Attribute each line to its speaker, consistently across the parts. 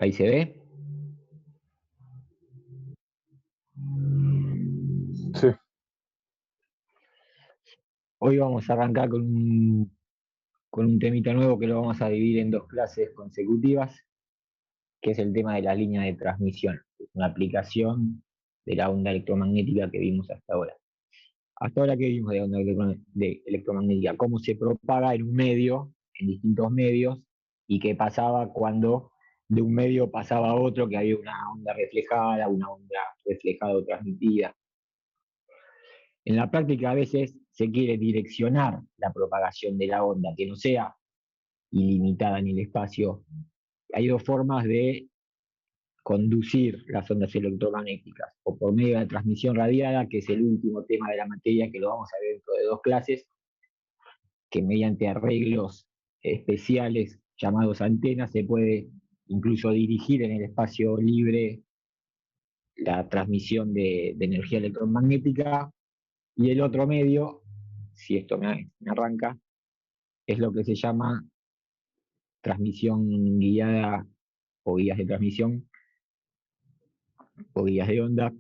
Speaker 1: Ahí se ve.
Speaker 2: Sí.
Speaker 1: Hoy vamos a arrancar con un temita nuevo que lo vamos a dividir en dos clases consecutivas, que es el tema de la línea de transmisión. Es una aplicación de la onda electromagnética que vimos hasta ahora. Hasta ahora que vimos de onda electromagnética, cómo se propaga en un medio, en distintos medios, y qué pasaba cuando de un medio pasaba a otro, que había una onda reflejada o transmitida. En la práctica a veces se quiere direccionar la propagación de la onda, que no sea ilimitada en el espacio. Hay dos formas de conducir las ondas electromagnéticas, o por medio de la transmisión radiada, que es el último tema de la materia, que lo vamos a ver dentro de dos clases, que mediante arreglos especiales llamados antenas se puede incluso dirigir en el espacio libre la transmisión de energía electromagnética. Y el otro medio, si esto me arranca, es lo que se llama transmisión guiada o guías de transmisión o guías de onda,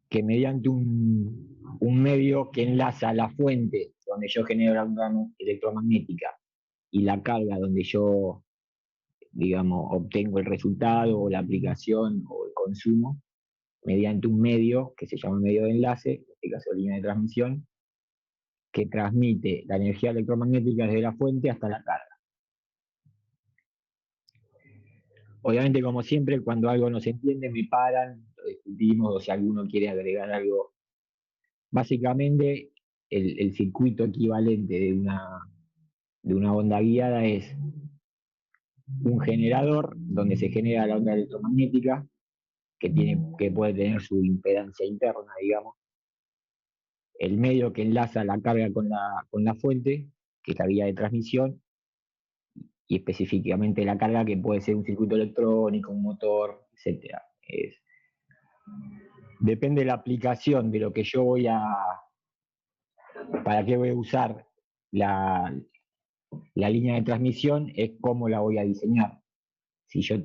Speaker 1: que mediante un medio que enlaza la fuente donde yo genero la onda electromagnética y la carga donde yo, digamos, obtengo el resultado o la aplicación o el consumo, mediante un medio que se llama medio de enlace, en este caso línea de transmisión, que transmite la energía electromagnética desde la fuente hasta la carga. Obviamente, como siempre, cuando algo no se entiende, me paran, lo discutimos, o si alguno quiere agregar algo. Básicamente, el circuito equivalente de una onda guiada es un generador donde se genera la onda electromagnética, que puede tener su impedancia interna, digamos, el medio que enlaza la carga con la fuente, que es la vía de transmisión, y específicamente la carga, que puede ser un circuito electrónico, un motor, etc. Depende de la aplicación de lo que yo para qué voy a usar la, la línea de transmisión, es cómo la voy a diseñar. Si yo,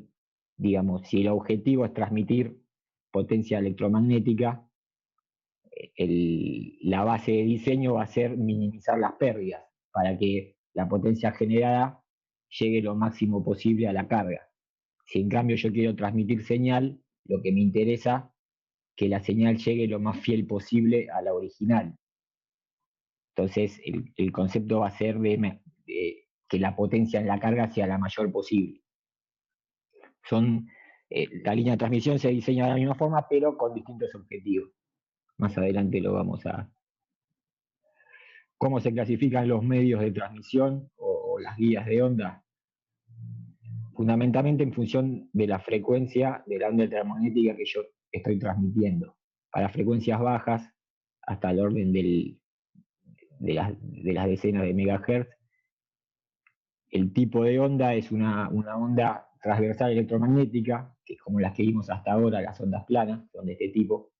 Speaker 1: digamos, si el objetivo es transmitir potencia electromagnética, la base de diseño va a ser minimizar las pérdidas para que la potencia generada llegue lo máximo posible a la carga. Si en cambio yo quiero transmitir señal, lo que me interesa que la señal llegue lo más fiel posible a la original. Entonces el concepto va a ser de que la potencia en la carga sea la mayor posible. La línea de transmisión se diseña de la misma forma, pero con distintos objetivos. Más adelante lo vamos a... ¿Cómo se clasifican los medios de transmisión o las guías de onda? Fundamentalmente en función de la frecuencia de la onda electromagnética que yo estoy transmitiendo. Para frecuencias bajas, hasta el orden de las decenas de megahertz, el tipo de onda es una onda transversal electromagnética, que es como las que vimos hasta ahora, las ondas planas, son de este tipo.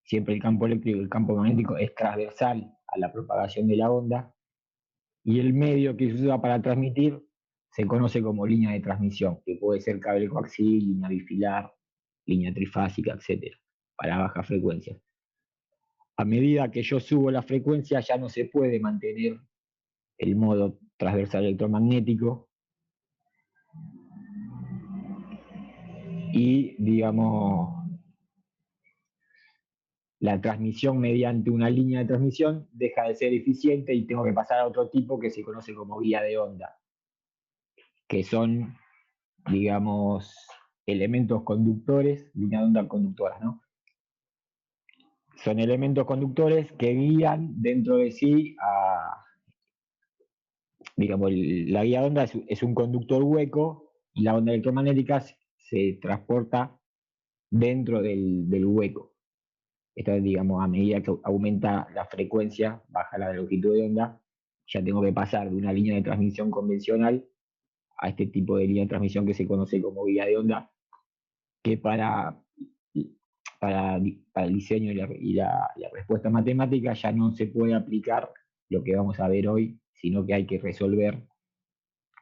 Speaker 1: Siempre el campo eléctrico y el campo magnético es transversal a la propagación de la onda, y el medio que se usa para transmitir se conoce como línea de transmisión, que puede ser cable coaxial, línea bifilar, línea trifásica, etc., para bajas frecuencias. A medida que yo subo la frecuencia, ya no se puede mantener el modo transversal electromagnético y, digamos, la transmisión mediante una línea de transmisión deja de ser eficiente y tengo que pasar a otro tipo que se conoce como guía de onda, que son, digamos, elementos conductores, línea de onda conductoras, ¿no? Son elementos conductores que guían dentro de sí a, digamos, la guía de onda es un conductor hueco y la onda electromagnética se transporta dentro del hueco. Esto es, digamos, a medida que aumenta la frecuencia, baja la longitud de onda, ya tengo que pasar de una línea de transmisión convencional a este tipo de línea de transmisión que se conoce como guía de onda, que para el diseño y la respuesta matemática ya no se puede aplicar lo que vamos a ver hoy, sino que hay que resolver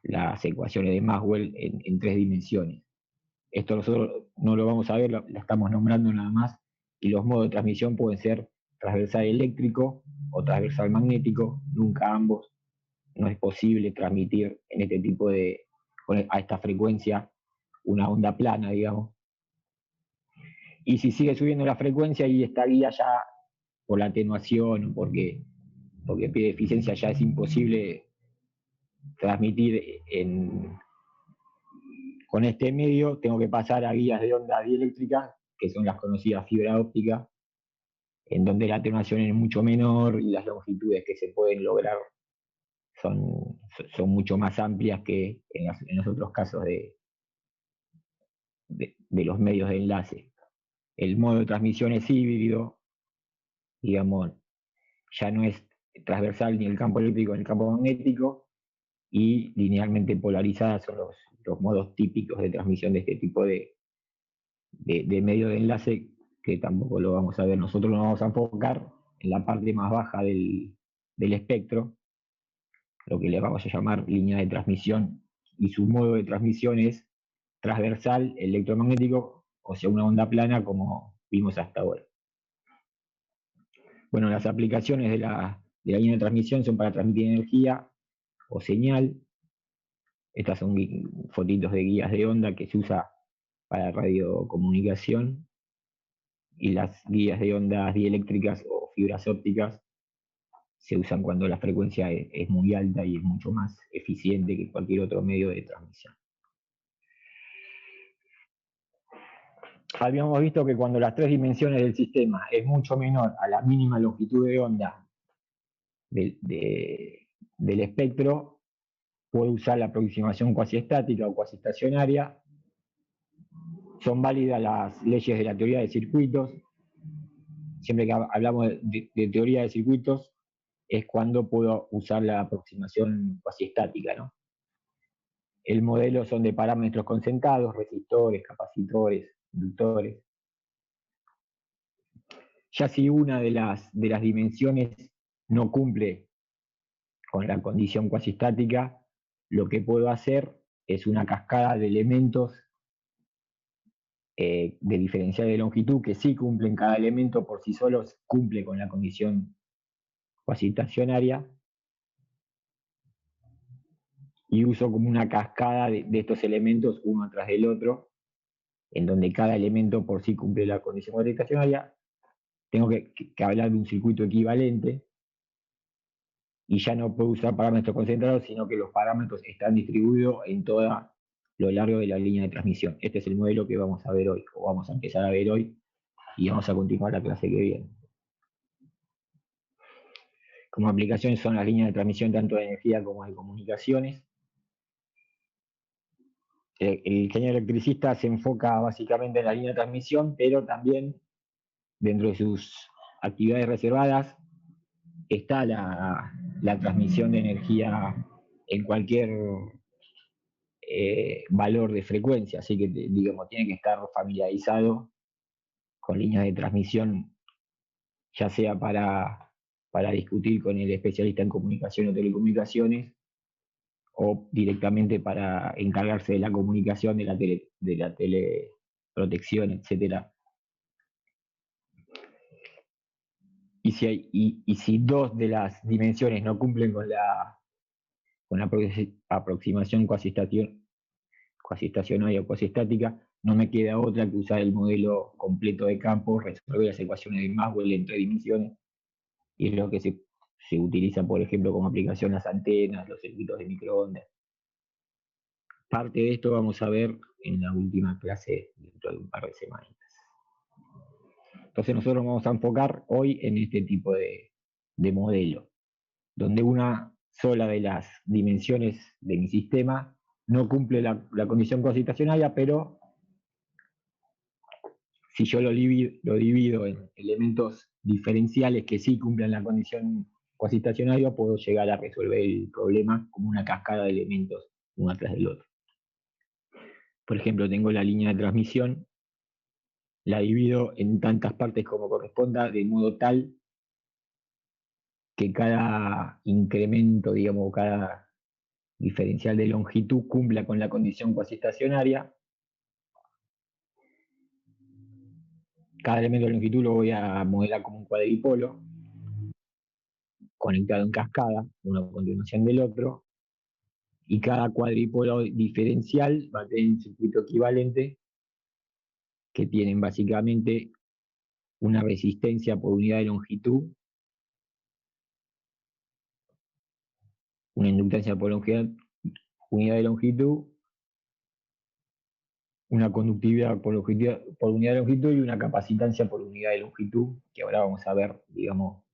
Speaker 1: las ecuaciones de Maxwell en tres dimensiones. Esto nosotros no lo vamos a ver, la estamos nombrando nada más, y los modos de transmisión pueden ser transversal eléctrico o transversal magnético, nunca ambos. No es posible transmitir en este tipo de, a esta frecuencia, una onda plana, digamos. Y si sigue subiendo la frecuencia y esta guía ya por la atenuación, porque pide eficiencia, ya es imposible transmitir con este medio, tengo que pasar a guías de onda dieléctrica, que son las conocidas fibra óptica, en donde la atenuación es mucho menor y las longitudes que se pueden lograr son, son mucho más amplias que en los otros casos de los medios de enlace. El modo de transmisión es híbrido, digamos, ya no es transversal ni el campo eléctrico ni el campo magnético, y linealmente polarizadas son los modos típicos de transmisión de este tipo de medio de enlace, que tampoco lo vamos a ver. Nosotros nos vamos a enfocar en la parte más baja del espectro, lo que le vamos a llamar línea de transmisión, y su modo de transmisión es transversal electromagnético, o sea, una onda plana como vimos hasta ahora. Bueno, las aplicaciones de la línea de transmisión son para transmitir energía o señal. Estas son fotitos de guías de onda que se usa para radiocomunicación, y las guías de ondas dieléctricas o fibras ópticas se usan cuando la frecuencia es muy alta y es mucho más eficiente que cualquier otro medio de transmisión. Habíamos visto que cuando las tres dimensiones del sistema es mucho menor a la mínima longitud de onda del espectro, puede usar la aproximación cuasiestática o cuasiestacionaria. Son válidas las leyes de la teoría de circuitos. Siempre que hablamos de teoría de circuitos, es cuando puedo usar la aproximación cuasiestática, ¿no? El modelo son de parámetros concentrados, resistores, capacitores, inductores. Ya si una de las dimensiones no cumple con la condición cuasiestática, lo que puedo hacer es una cascada de elementos de diferencial de longitud que sí cumplen, cada elemento por sí solo cumple con la condición cuasiestacionaria, y uso como una cascada de estos elementos uno atrás del otro, en donde cada elemento por sí cumple la condición cuasiestacionaria. Tengo que hablar de un circuito equivalente, y ya no puedo usar parámetros concentrados, sino que los parámetros están distribuidos en todo lo largo de la línea de transmisión. Este es el modelo que vamos a ver hoy, o vamos a empezar a ver hoy, y vamos a continuar la clase que viene. Como aplicaciones son las líneas de transmisión tanto de energía como de comunicaciones. El ingeniero electricista se enfoca básicamente en la línea de transmisión, pero también dentro de sus actividades reservadas está la transmisión de energía en cualquier valor de frecuencia, así que digamos, tiene que estar familiarizado con líneas de transmisión, ya sea para discutir con el especialista en comunicación o telecomunicaciones, o directamente para encargarse de la comunicación, de la teleprotección, etc. Y si dos de las dimensiones no cumplen con la aproximación cuasiestacionaria o cuasiestática, no me queda otra que usar el modelo completo de campo, resolver las ecuaciones de Maxwell en tres dimensiones, y es lo que se utiliza, por ejemplo, como aplicación las antenas, los circuitos de microondas. Parte de esto vamos a ver en la última clase dentro de un par de semanas. Entonces nosotros vamos a enfocar hoy en este tipo de modelo, donde una sola de las dimensiones de mi sistema no cumple la condición cuasitacionaria, pero si yo lo divido en elementos diferenciales que sí cumplen la condición cuasitacionaria, puedo llegar a resolver el problema como una cascada de elementos uno atrás del otro. Por ejemplo, tengo la línea de transmisión, la divido en tantas partes como corresponda, de modo tal que cada incremento, digamos, cada diferencial de longitud cumpla con la condición cuasiestacionaria. Cada elemento de longitud lo voy a modelar como un cuadripolo, conectado en cascada, uno a continuación del otro, y cada cuadripolo diferencial va a tener un circuito equivalente que tienen básicamente una resistencia por unidad de longitud, una inductancia por unidad de longitud, una conductividad por unidad de longitud y una capacitancia por unidad de longitud, que ahora vamos a ver, digamos,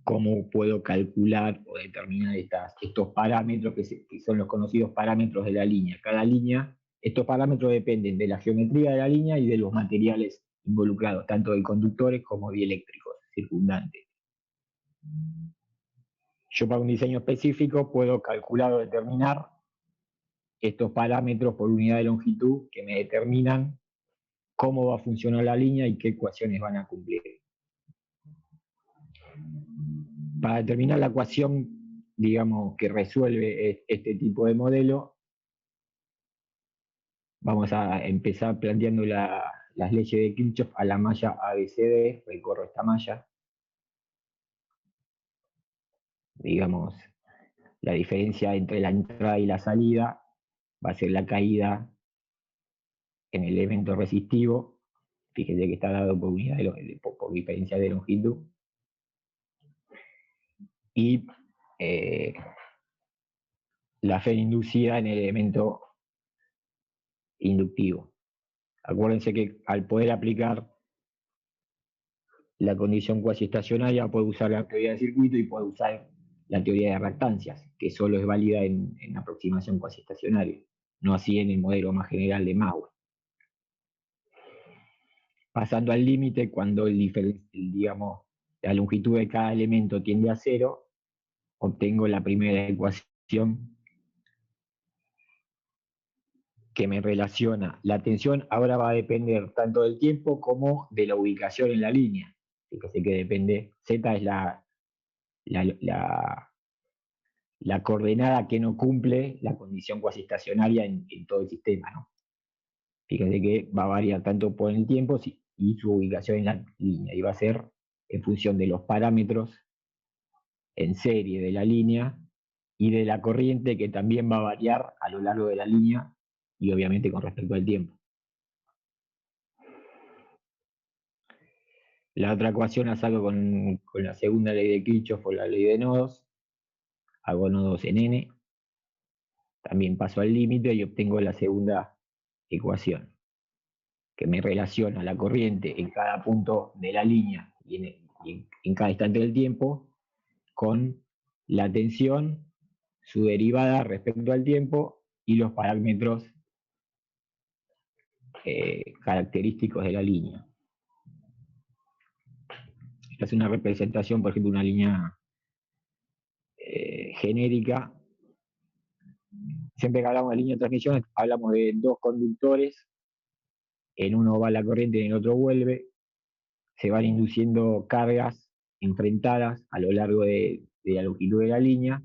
Speaker 1: cómo puedo calcular o determinar estos parámetros que son los conocidos parámetros de la línea. Cada línea, estos parámetros dependen de la geometría de la línea y de los materiales involucrados, tanto de conductores como dieléctricos circundantes. Yo para un diseño específico puedo calcular o determinar estos parámetros por unidad de longitud que me determinan cómo va a funcionar la línea y qué ecuaciones van a cumplir. Para determinar la ecuación, digamos, que resuelve este tipo de modelo, vamos a empezar planteando las leyes de Kirchhoff a la malla ABCD, recorro esta malla, digamos, la diferencia entre la entrada y la salida va a ser la caída en el elemento resistivo, fíjense que está dado por, por diferencia de longitud, y la fe inducida en el elemento inductivo. Acuérdense que al poder aplicar la condición cuasi estacionaria puedo usar la teoría del circuito y puedo usar la teoría de reactancias, que solo es válida en aproximación cuasi estacionaria, no así en el modelo más general de Mauer. Pasando al límite, cuando digamos, la longitud de cada elemento tiende a cero, obtengo la primera ecuación que me relaciona. La tensión ahora va a depender tanto del tiempo como de la ubicación en la línea. Fíjese que depende, Z es la coordenada que no cumple la condición cuasi estacionaria en todo el sistema, ¿no? Fíjense que va a variar tanto por el tiempo y su ubicación en la línea, y va a ser en función de los parámetros en serie de la línea y de la corriente, que también va a variar a lo largo de la línea y obviamente con respecto al tiempo. La otra ecuación la saco con la segunda ley de Kirchhoff o la ley de nodos, hago nodos en n, también paso al límite y obtengo la segunda ecuación, que me relaciona la corriente en cada punto de la línea y en cada instante del tiempo con la tensión, su derivada respecto al tiempo y los parámetros característicos de la línea. Esta es una representación, por ejemplo, una línea genérica. Siempre que hablamos de línea de transmisión, hablamos de dos conductores, en uno va la corriente y en el otro vuelve, se van induciendo cargas enfrentadas a lo largo de la longitud de la línea,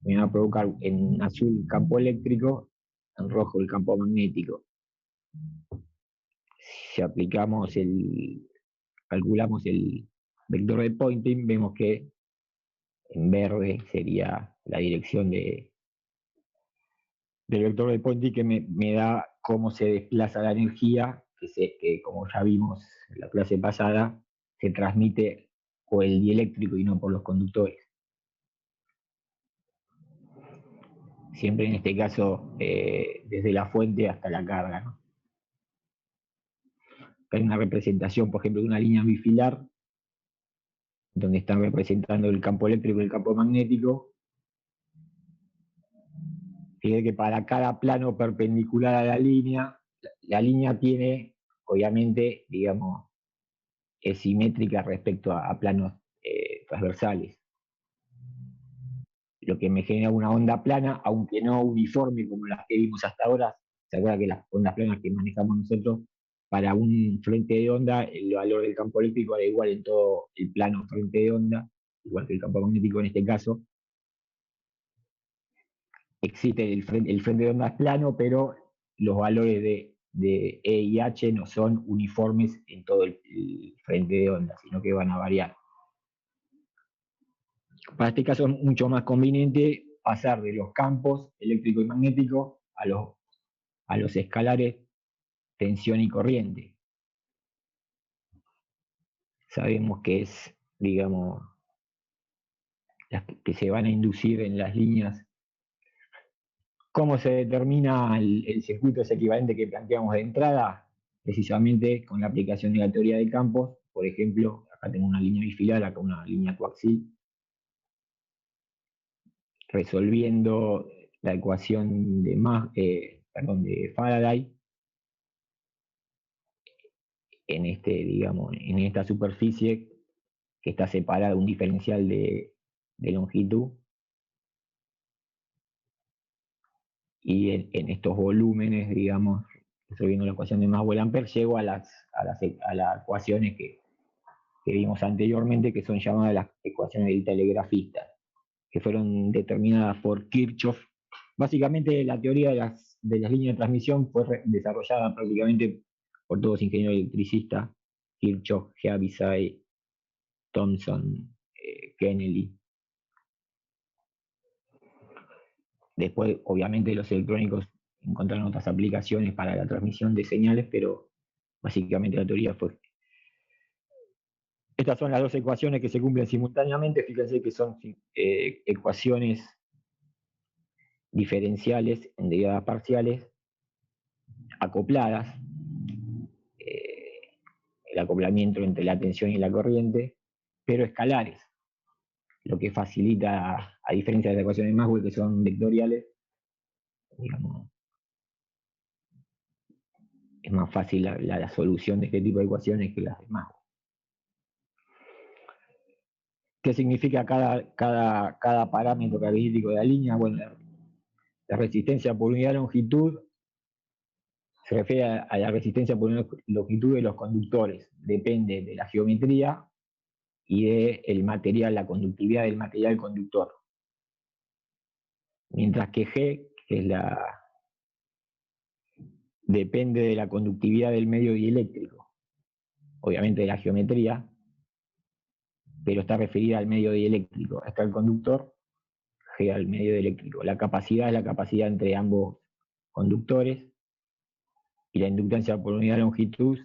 Speaker 1: me van a provocar en azul el campo eléctrico, en rojo el campo magnético. Si calculamos el vector de Poynting, vemos que en verde sería la dirección del vector de Poynting, que me da cómo se desplaza la energía, que como ya vimos en la clase pasada, se transmite por el dieléctrico y no por los conductores. Siempre en este caso desde la fuente hasta la carga, ¿no? Hay una representación, por ejemplo, de una línea bifilar, donde están representando el campo eléctrico y el campo magnético. Fíjense que para cada plano perpendicular a la línea tiene, obviamente, digamos, es simétrica respecto a planos transversales, lo que me genera una onda plana, aunque no uniforme como las que vimos hasta ahora. Se acuerda que las ondas planas que manejamos nosotros, para un frente de onda, el valor del campo eléctrico era igual en todo el plano frente de onda, igual que el campo magnético en este caso. Existe el frente de onda es plano, pero los valores de E y H no son uniformes en todo el frente de onda, sino que van a variar. Para este caso es mucho más conveniente pasar de los campos eléctrico y magnético a los escalares tensión y corriente. Sabemos que es, digamos, las que se van a inducir en las líneas. ¿Cómo se determina el circuito ese equivalente que planteamos de entrada? Precisamente con la aplicación de la teoría de campos. Por ejemplo, acá tengo una línea bifilar, acá una línea coaxil, resolviendo la ecuación de Faraday en esta superficie que está separada de un diferencial de longitud, y en estos volúmenes, digamos, resolviendo la ecuación de Maxwell-Ampère, llego a las ecuaciones que vimos anteriormente, que son llamadas las ecuaciones del telegrafista, que fueron determinadas por Kirchhoff. Básicamente la teoría de las líneas de transmisión fue desarrollada prácticamente por todos los ingenieros electricistas: Kirchhoff, Heaviside, Thomson, Kennedy. Después, obviamente, los electrónicos encontraron otras aplicaciones para la transmisión de señales, pero básicamente la teoría fue. Estas son las dos ecuaciones que se cumplen simultáneamente. Fíjense que son ecuaciones diferenciales en derivadas parciales, acopladas, el acoplamiento entre la tensión y la corriente, pero escalares, lo que facilita, a diferencia de las ecuaciones de Maxwell, que son vectoriales, digamos, es más fácil la solución de este tipo de ecuaciones que las de Maxwell. ¿Qué significa cada parámetro característico de la línea? Bueno, la resistencia por unidad de longitud se refiere a la resistencia por unidad de longitud de los conductores. Depende de la geometría y del material, la conductividad del material conductor. Mientras que G, que es depende de la conductividad del medio dieléctrico, obviamente de la geometría, pero está referida al medio dieléctrico. Está el conductor, G al medio dieléctrico. La capacidad es la capacidad entre ambos conductores, y la inductancia por unidad de longitud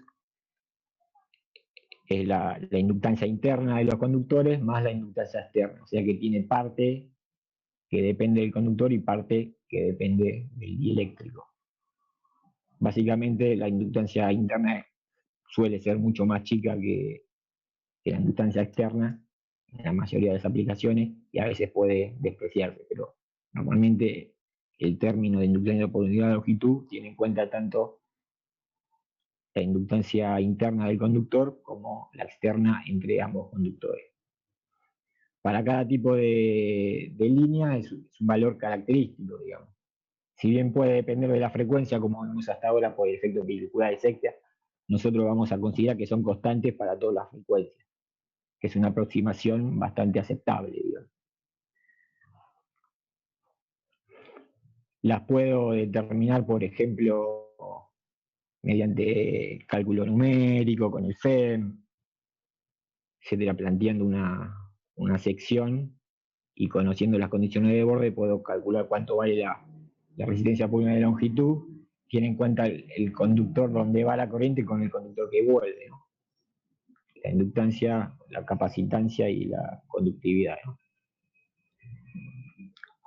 Speaker 1: es la inductancia interna de los conductores más la inductancia externa, o sea que tiene parte que depende del conductor y parte que depende del dieléctrico. Básicamente la inductancia interna suele ser mucho más chica que la inductancia externa en la mayoría de las aplicaciones, y a veces puede despreciarse, pero normalmente el término de inductancia por unidad de longitud tiene en cuenta tanto la inductancia interna del conductor como la externa entre ambos conductores. Para cada tipo de línea es un valor característico, digamos. Si bien puede depender de la frecuencia, como vimos hasta ahora por el efecto película de Secta, nosotros vamos a considerar que son constantes para todas las frecuencias, que es una aproximación bastante aceptable, digamos. Las puedo determinar, por ejemplo, mediante cálculo numérico, con el FEM, etcétera, planteando una sección, y conociendo las condiciones de borde puedo calcular cuánto vale la resistencia por unidad de longitud. Tiene en cuenta el conductor donde va la corriente con el conductor que vuelve, ¿no? La inductancia, la capacitancia y la conductividad, ¿no?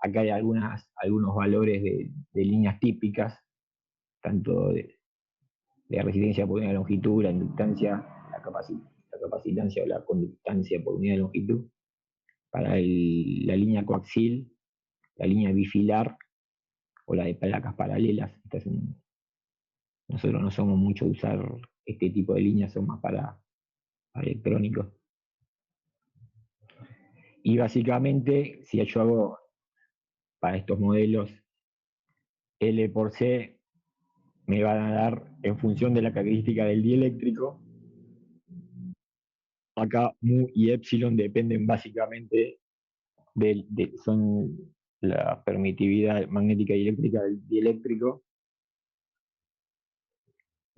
Speaker 1: Acá hay algunos valores de líneas típicas, tanto de resistencia por unidad de longitud, la inductancia, la capacitancia o la conductancia por unidad de longitud. Para la línea coaxil, la línea bifilar o la de placas paralelas. Nosotros no somos mucho de usar este tipo de líneas, son más para electrónicos. Y básicamente, si yo hago para estos modelos L por C, me van a dar en función de la característica del dieléctrico. Acá mu y epsilon dependen básicamente son la permitividad magnética y eléctrica del dieléctrico,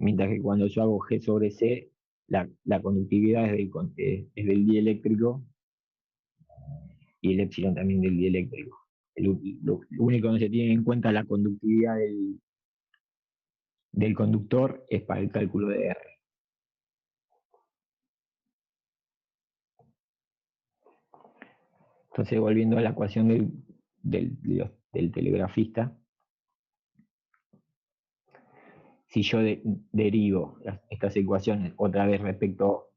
Speaker 1: mientras que cuando yo hago G sobre C, la conductividad es del dieléctrico y el epsilon también del dieléctrico. Lo único que no se tiene en cuenta la conductividad del conductor es para el cálculo de R. Entonces, volviendo a la ecuación del telegrafista, si yo derivo estas ecuaciones otra vez respecto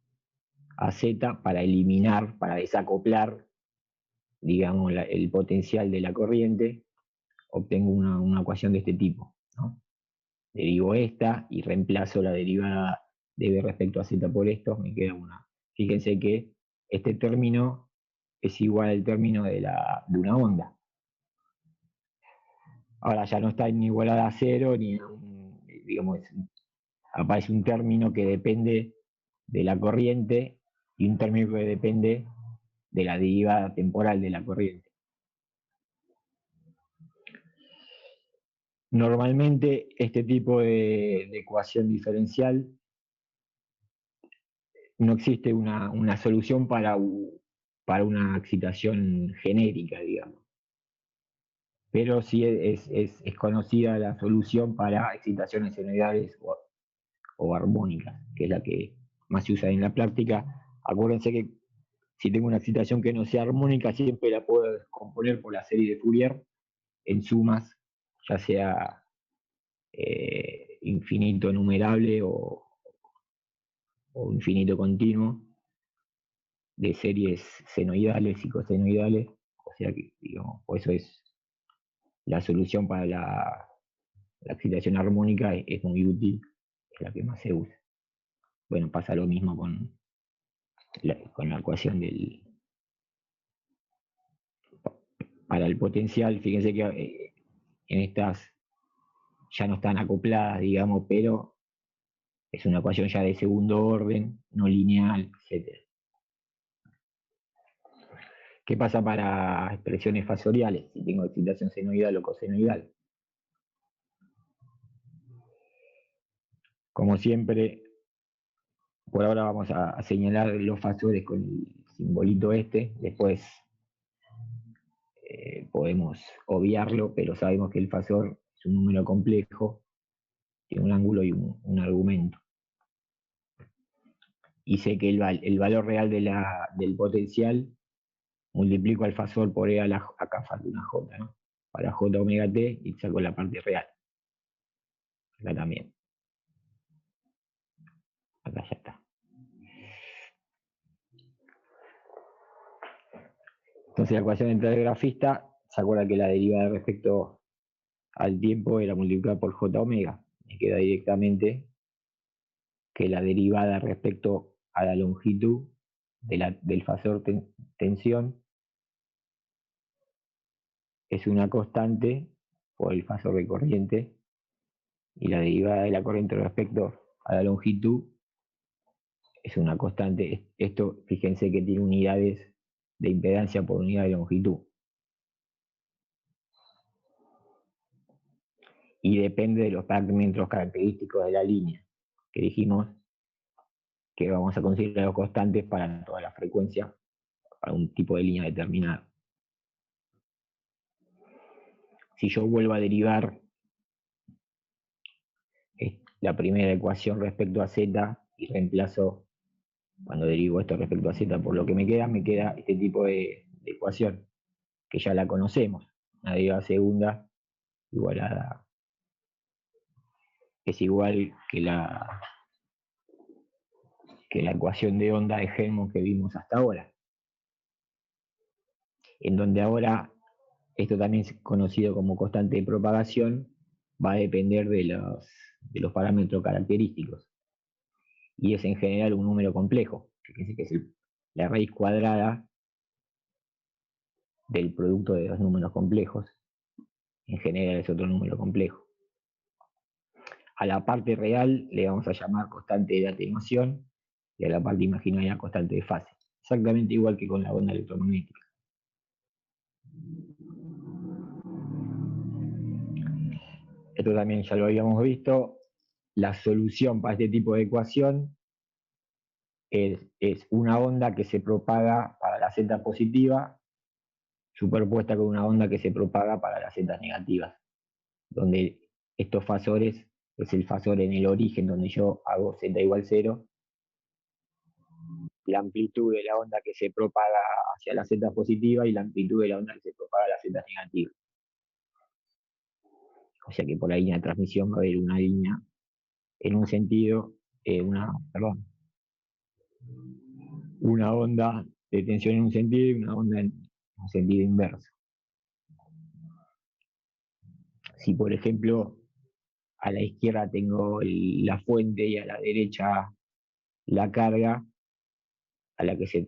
Speaker 1: a Z para eliminar, para desacoplar, digamos, el potencial de la corriente, obtengo una ecuación de este tipo, ¿no? Derivo esta y reemplazo la derivada de B respecto a Z por esto, me queda una. Fíjense que este término es igual al término de una onda. Ahora ya no está ni igualada a cero, ni digamos, aparece un término que depende de la corriente y un término que depende de la derivada temporal de la corriente. Normalmente este tipo de ecuación diferencial no existe una solución para una excitación genérica, digamos. Pero sí es conocida la solución para excitaciones senoidales o armónicas, que es la que más se usa en la práctica. Acuérdense que si tengo una excitación que no sea armónica, siempre la puedo descomponer por la serie de Fourier en sumas, ya sea infinito numerable o infinito continuo, de series senoidales y cosenoidales. O sea que, digamos, por eso es la solución para la excitación armónica es muy útil, es la que más se usa. Bueno, pasa lo mismo con la ecuación para el potencial. Fíjense que en estas ya no están acopladas, digamos, pero es una ecuación ya de segundo orden, no lineal, etc. ¿Qué pasa para expresiones fasoriales? Si tengo excitación senoidal o cosenoidal. Como siempre, por ahora vamos a señalar los fasores con el simbolito este. Después podemos obviarlo, pero sabemos que el fasor es un número complejo, tiene un ángulo y un argumento. Y sé que el valor real del potencial multiplico al fasor por E acá falta una J, ¿no? Para J omega T y saco la parte real. Acá también. Acá ya está. Entonces la ecuación del telegrafista, se acuerda que la derivada respecto al tiempo era multiplicada por J omega. Me queda directamente que la derivada respecto a la longitud del fasor tensión es una constante por el fasor de corriente y la derivada de la corriente respecto a la longitud es una constante. Esto, fíjense que tiene unidades de impedancia por unidad de longitud. Y depende de los parámetros característicos de la línea, que dijimos que vamos a considerar constantes para toda la frecuencia, para un tipo de línea determinado. Si yo vuelvo a derivar la primera ecuación respecto a z y reemplazo, cuando derivo esto respecto a z por lo que me queda este tipo de ecuación, que ya la conocemos. La derivada segunda igualada es igual que la ecuación de onda de Helmholtz que vimos hasta ahora. En donde ahora, esto también es conocido como constante de propagación, va a depender de los parámetros característicos. Y es en general un número complejo, fíjense que es la raíz cuadrada del producto de dos números complejos. En general es otro número complejo. A la parte real le vamos a llamar constante de atenuación y a la parte imaginaria constante de fase. Exactamente igual que con la onda electromagnética. Esto también ya lo habíamos visto. la solución para este tipo de ecuación es una onda que se propaga para la z positiva superpuesta con una onda que se propaga para las z negativas, donde estos fasores es el fasor en el origen donde yo hago z igual 0, la amplitud de la onda que se propaga hacia la z positiva y la amplitud de la onda que se propaga a la z negativa. O sea que por la línea de transmisión va a haber una línea en un sentido, una onda de tensión en un sentido y una onda en un sentido inverso. Si por ejemplo a la izquierda tengo la fuente y a la derecha la carga, a la que se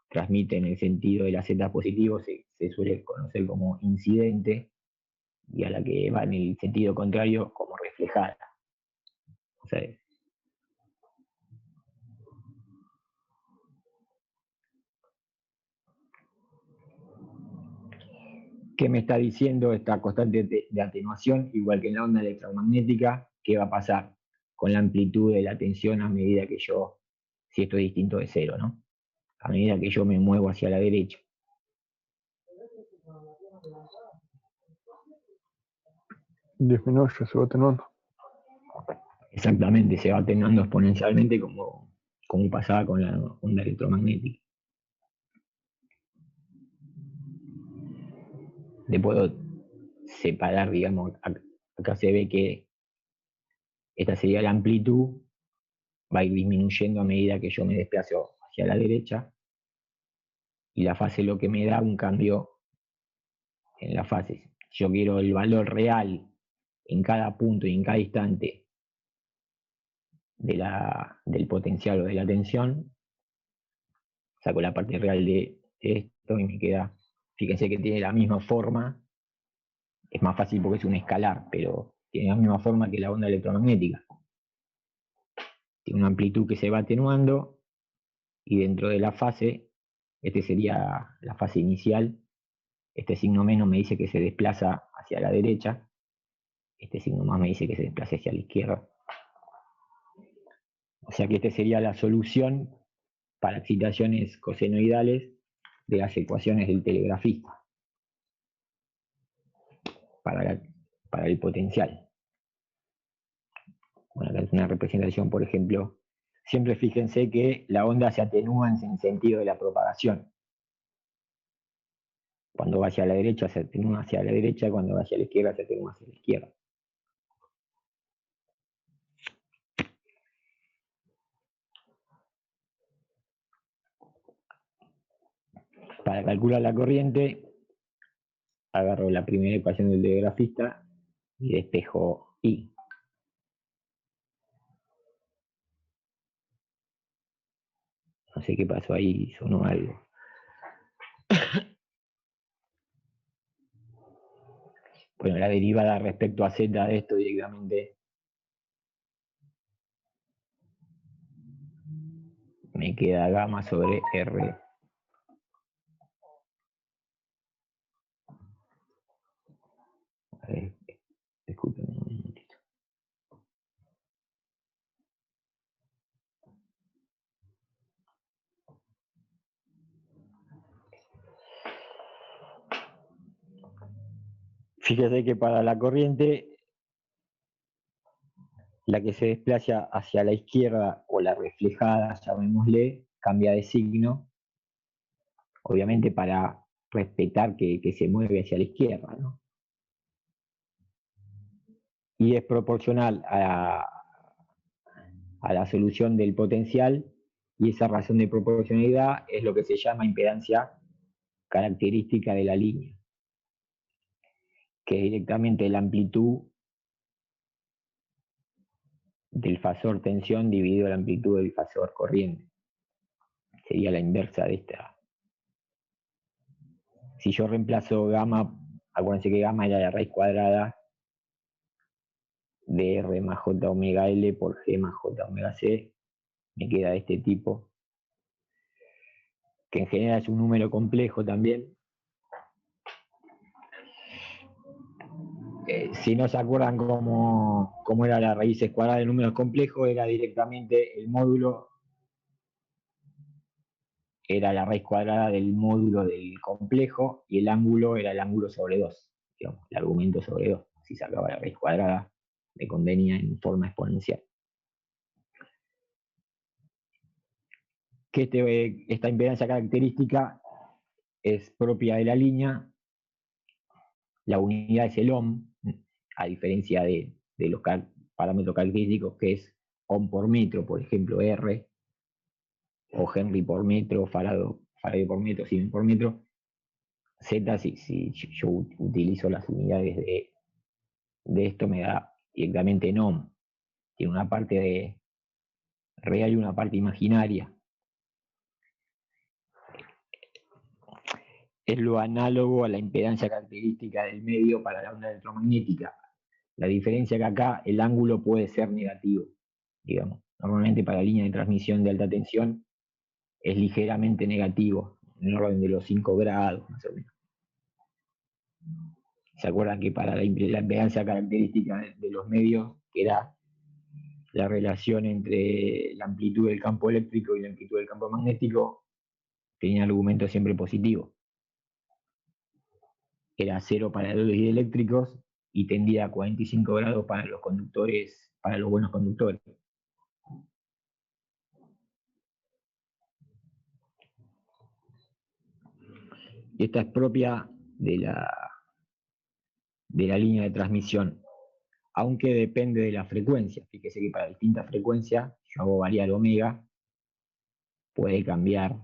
Speaker 1: transmite en el sentido de la z positivo se suele conocer como incidente, y a la que va en el sentido contrario como reflejada. O sea, ¿qué me está diciendo esta constante de atenuación? Igual que en la onda electromagnética, ¿qué va a pasar con la amplitud de la tensión a medida que yo, si esto es distinto de cero, ¿no? A medida que yo me muevo hacia la derecha.
Speaker 2: Disminuye, se va atenuando.
Speaker 1: Exactamente, se va atenuando exponencialmente como pasaba con la onda electromagnética. Le puedo separar, digamos, acá se ve que esta sería la amplitud, va a ir disminuyendo a medida que yo me desplazo hacia la derecha, y la fase lo que me da un cambio en la fase. Si yo quiero el valor real en cada punto y en cada instante del potencial o de la tensión, saco la parte real de esto y me queda, fíjense que tiene la misma forma, es más fácil porque es un escalar, pero tiene la misma forma que la onda electromagnética. Tiene una amplitud que se va atenuando y dentro de la fase, este sería la fase inicial, este signo menos me dice que se desplaza hacia la derecha, este signo más me dice que se desplaza hacia la izquierda. O sea que esta sería la solución para excitaciones cosenoidales de las ecuaciones del telegrafista para el potencial. Bueno, acá es una representación, por ejemplo, siempre fíjense que la onda se atenúa en sentido de la propagación. Cuando va hacia la derecha se atenúa hacia la derecha, cuando va hacia la izquierda se atenúa hacia la izquierda. Para calcular la corriente, agarro la primera ecuación del telegrafista y despejo I. No sé qué pasó ahí, sonó algo. Bueno, la derivada respecto a z de esto directamente me queda gamma sobre R. A ver, disculpen un momentito. Fíjese que para la corriente, la que se desplaza hacia la izquierda o la reflejada, llamémosle, cambia de signo, obviamente para respetar que se mueve hacia la izquierda, ¿no? Y es proporcional a la solución del potencial, y esa razón de proporcionalidad es lo que se llama impedancia característica de la línea, que es directamente la amplitud del fasor tensión dividido la amplitud del fasor corriente. Sería la inversa de esta. Si yo reemplazo gamma, acuérdense que gamma era la raíz cuadrada de R más J omega L por G más J omega C, me queda de este tipo, que en general es un número complejo también. Si no se acuerdan cómo era la raíz cuadrada de números complejos, era directamente el módulo, era la raíz cuadrada del módulo del complejo y el ángulo era el ángulo sobre 2, digamos, el argumento sobre 2. Si sacaba la raíz cuadrada, me convenía en forma exponencial. Que esta impedancia característica es propia de la línea, la unidad es el ohm, a diferencia de los parámetros característicos que es ohm por metro, por ejemplo, R, o Henry por metro, Faraday por metro, Siemens por metro. Z, si yo utilizo las unidades de esto, me da directamente en ohm. Tiene una parte real y una parte imaginaria. Es lo análogo a la impedancia característica del medio para la onda electromagnética. La diferencia que acá el ángulo puede ser negativo, digamos. Normalmente para línea de transmisión de alta tensión es ligeramente negativo, en el orden de los 5 grados, más o menos. ¿Se acuerdan que para la impedancia característica de los medios, que era la relación entre la amplitud del campo eléctrico y la amplitud del campo magnético, tenía argumento siempre positivo? Era 0 para los dieléctricos y tendía a 45 grados para los conductores, para los buenos conductores. Y esta es propia de la línea de transmisión, aunque depende de la frecuencia. Fíjese que para distintas frecuencias, yo hago variar omega, puede cambiar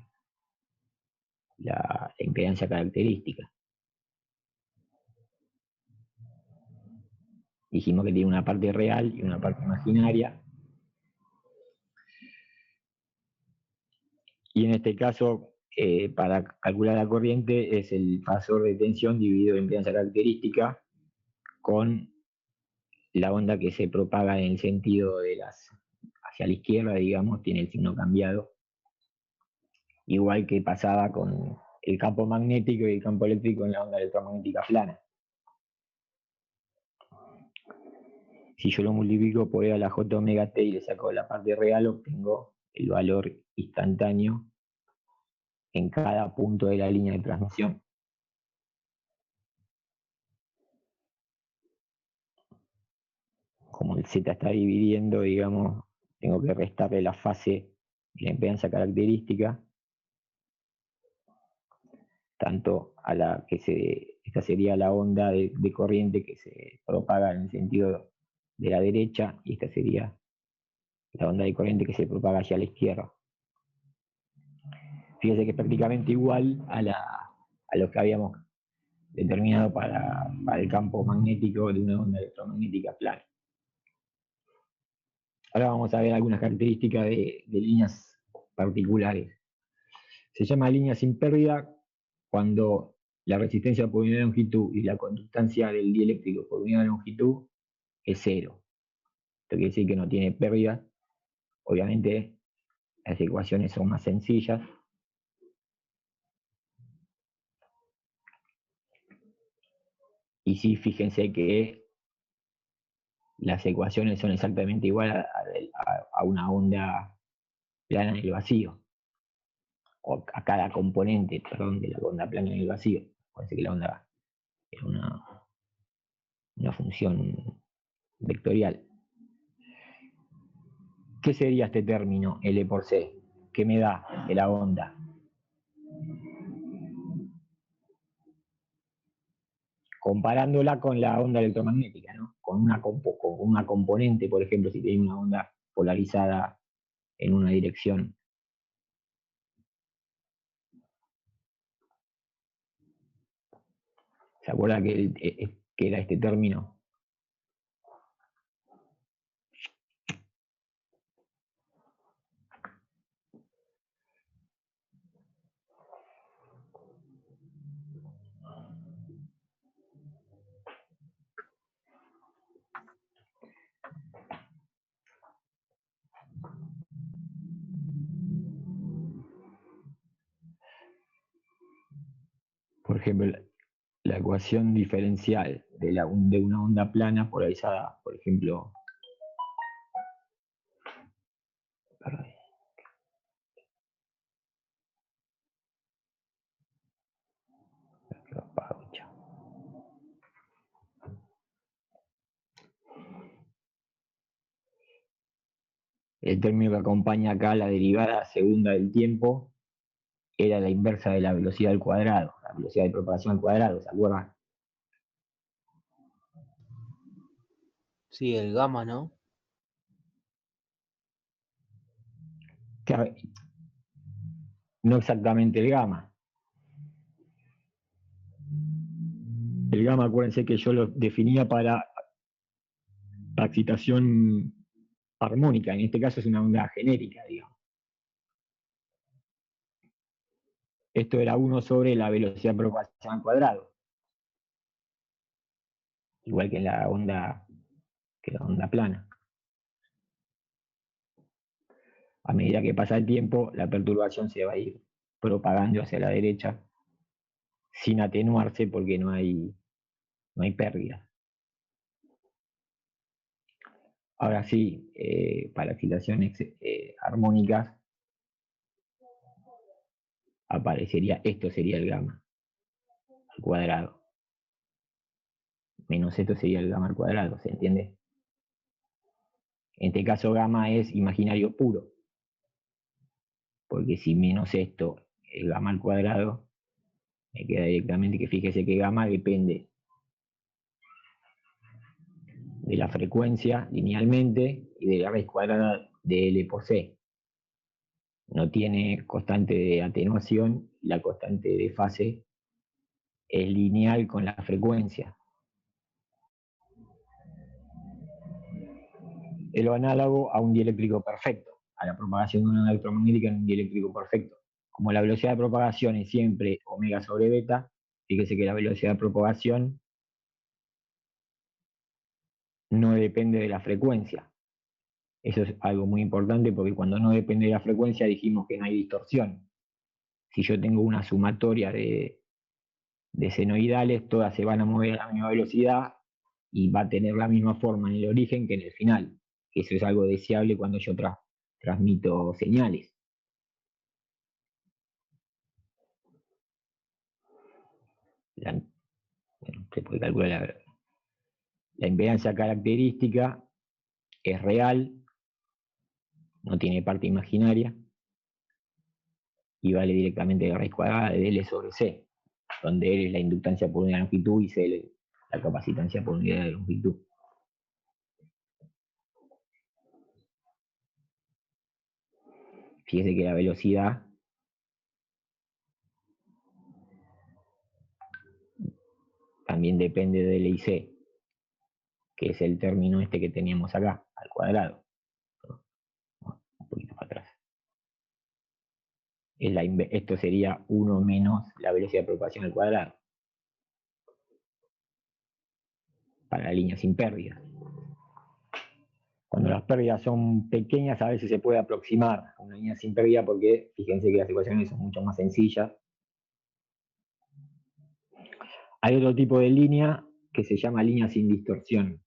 Speaker 1: la impedancia característica. Dijimos que tiene una parte real y una parte imaginaria. Y en este caso, para calcular la corriente, es el fasor de tensión dividido en impedancia característica con la onda que se propaga en el sentido hacia la izquierda, digamos, tiene el signo cambiado. Igual que pasaba con el campo magnético y el campo eléctrico en la onda electromagnética plana. Si yo lo multiplico por E a la J omega t y le saco la parte real, obtengo el valor instantáneo en cada punto de la línea de transmisión. Como el Z está dividiendo, digamos, tengo que restarle la fase de la impedancia característica, tanto a la que esta sería la onda de corriente que se propaga en el sentido de la derecha, y esta sería la onda de corriente que se propaga hacia la izquierda. Fíjese que es prácticamente igual a lo que habíamos determinado para el campo magnético de una onda electromagnética plana. Ahora vamos a ver algunas características de líneas particulares. Se llama línea sin pérdida cuando la resistencia por unidad de longitud y la conductancia del dieléctrico por unidad de longitud es 0. Esto quiere decir que no tiene pérdida. Obviamente las ecuaciones son más sencillas. Y sí, fíjense que las ecuaciones son exactamente iguales a una onda plana en el vacío, o a cada componente, perdón, de la onda plana en el vacío. Parece que la onda es una función vectorial. ¿Qué sería este término L por C? ¿Qué me da de la onda? Comparándola con la onda electromagnética, ¿no? Con una componente, por ejemplo, si tiene una onda polarizada en una dirección. ¿Se acuerda que era este término? Por ejemplo, la ecuación diferencial de una onda plana polarizada, por ejemplo, el término que acompaña acá la derivada segunda del tiempo era la inversa de la velocidad al cuadrado, la velocidad de propagación al cuadrado, ¿se acuerdan?
Speaker 3: Sí, el gamma, ¿no?
Speaker 1: No exactamente el gamma. El gamma, acuérdense que yo lo definía para excitación armónica, en este caso es una onda genérica, digamos. Esto era 1 sobre la velocidad de propagación al cuadrado, igual que la onda plana. A medida que pasa el tiempo, la perturbación se va a ir propagando hacia la derecha sin atenuarse porque no hay pérdida. Ahora sí, para excitaciones armónicas aparecería, esto sería el gamma al cuadrado, menos esto sería el gamma al cuadrado, ¿se entiende? En este caso gamma es imaginario puro, porque si menos esto es gamma al cuadrado, me queda directamente que fíjese que gamma depende de la frecuencia linealmente y de la raíz cuadrada de L por C. No tiene constante de atenuación y la constante de fase es lineal con la frecuencia. Es lo análogo a un dieléctrico perfecto, a la propagación de una onda electromagnética en un dieléctrico perfecto. Como la velocidad de propagación es siempre omega sobre beta, fíjese que la velocidad de propagación no depende de la frecuencia. Eso es algo muy importante porque cuando no depende de la frecuencia dijimos que no hay distorsión. Si yo tengo una sumatoria de senoidales, todas se van a mover a la misma velocidad y va a tener la misma forma en el origen que en el final. Eso es algo deseable cuando yo transmito señales. Se puede calcular la impedancia característica, es real, no tiene parte imaginaria y vale directamente la raíz cuadrada de L sobre C, donde L es la inductancia por unidad de longitud y C es la capacitancia por unidad de longitud. Fíjese que la velocidad también depende de L y C, que es el término este que teníamos acá, al cuadrado. Un poquito para atrás. Esto sería 1 menos la velocidad de propagación al cuadrado. Para la línea sin pérdida. Cuando las pérdidas son pequeñas, a veces se puede aproximar a una línea sin pérdida porque fíjense que las ecuaciones son mucho más sencillas. Hay otro tipo de línea que se llama línea sin distorsión,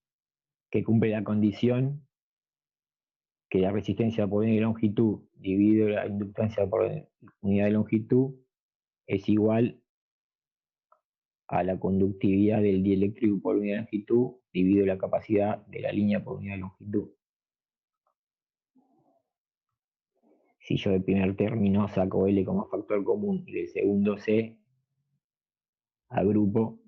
Speaker 1: que cumple la condición que la resistencia por unidad de longitud dividido la inductancia por unidad de longitud es igual a la conductividad del dieléctrico por unidad de longitud dividido la capacidad de la línea por unidad de longitud. Si yo del primer término saco L como factor común y del segundo C, agrupo,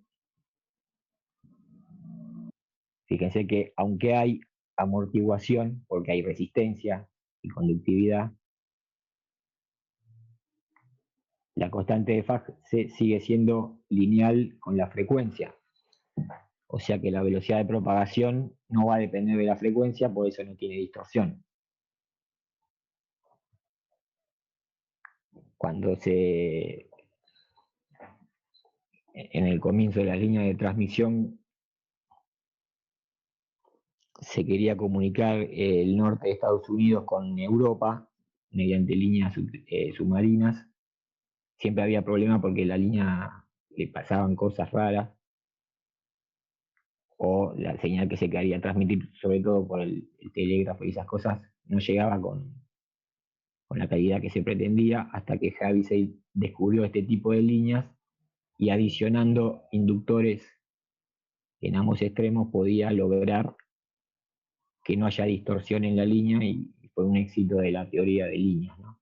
Speaker 1: fíjense que aunque hay amortiguación, porque hay resistencia y conductividad, la constante de fase sigue siendo lineal con la frecuencia. O sea que la velocidad de propagación no va a depender de la frecuencia, por eso no tiene distorsión. Cuando en el comienzo de la línea de transmisión se quería comunicar el norte de Estados Unidos con Europa mediante líneas submarinas, siempre había problemas porque la línea le pasaban cosas raras o la señal que se quería transmitir, sobre todo por el telégrafo y esas cosas, no llegaba con la calidad que se pretendía, hasta que Heaviside descubrió este tipo de líneas y adicionando inductores en ambos extremos podía lograr que no haya distorsión en la línea, y fue un éxito de la teoría de líneas, ¿no?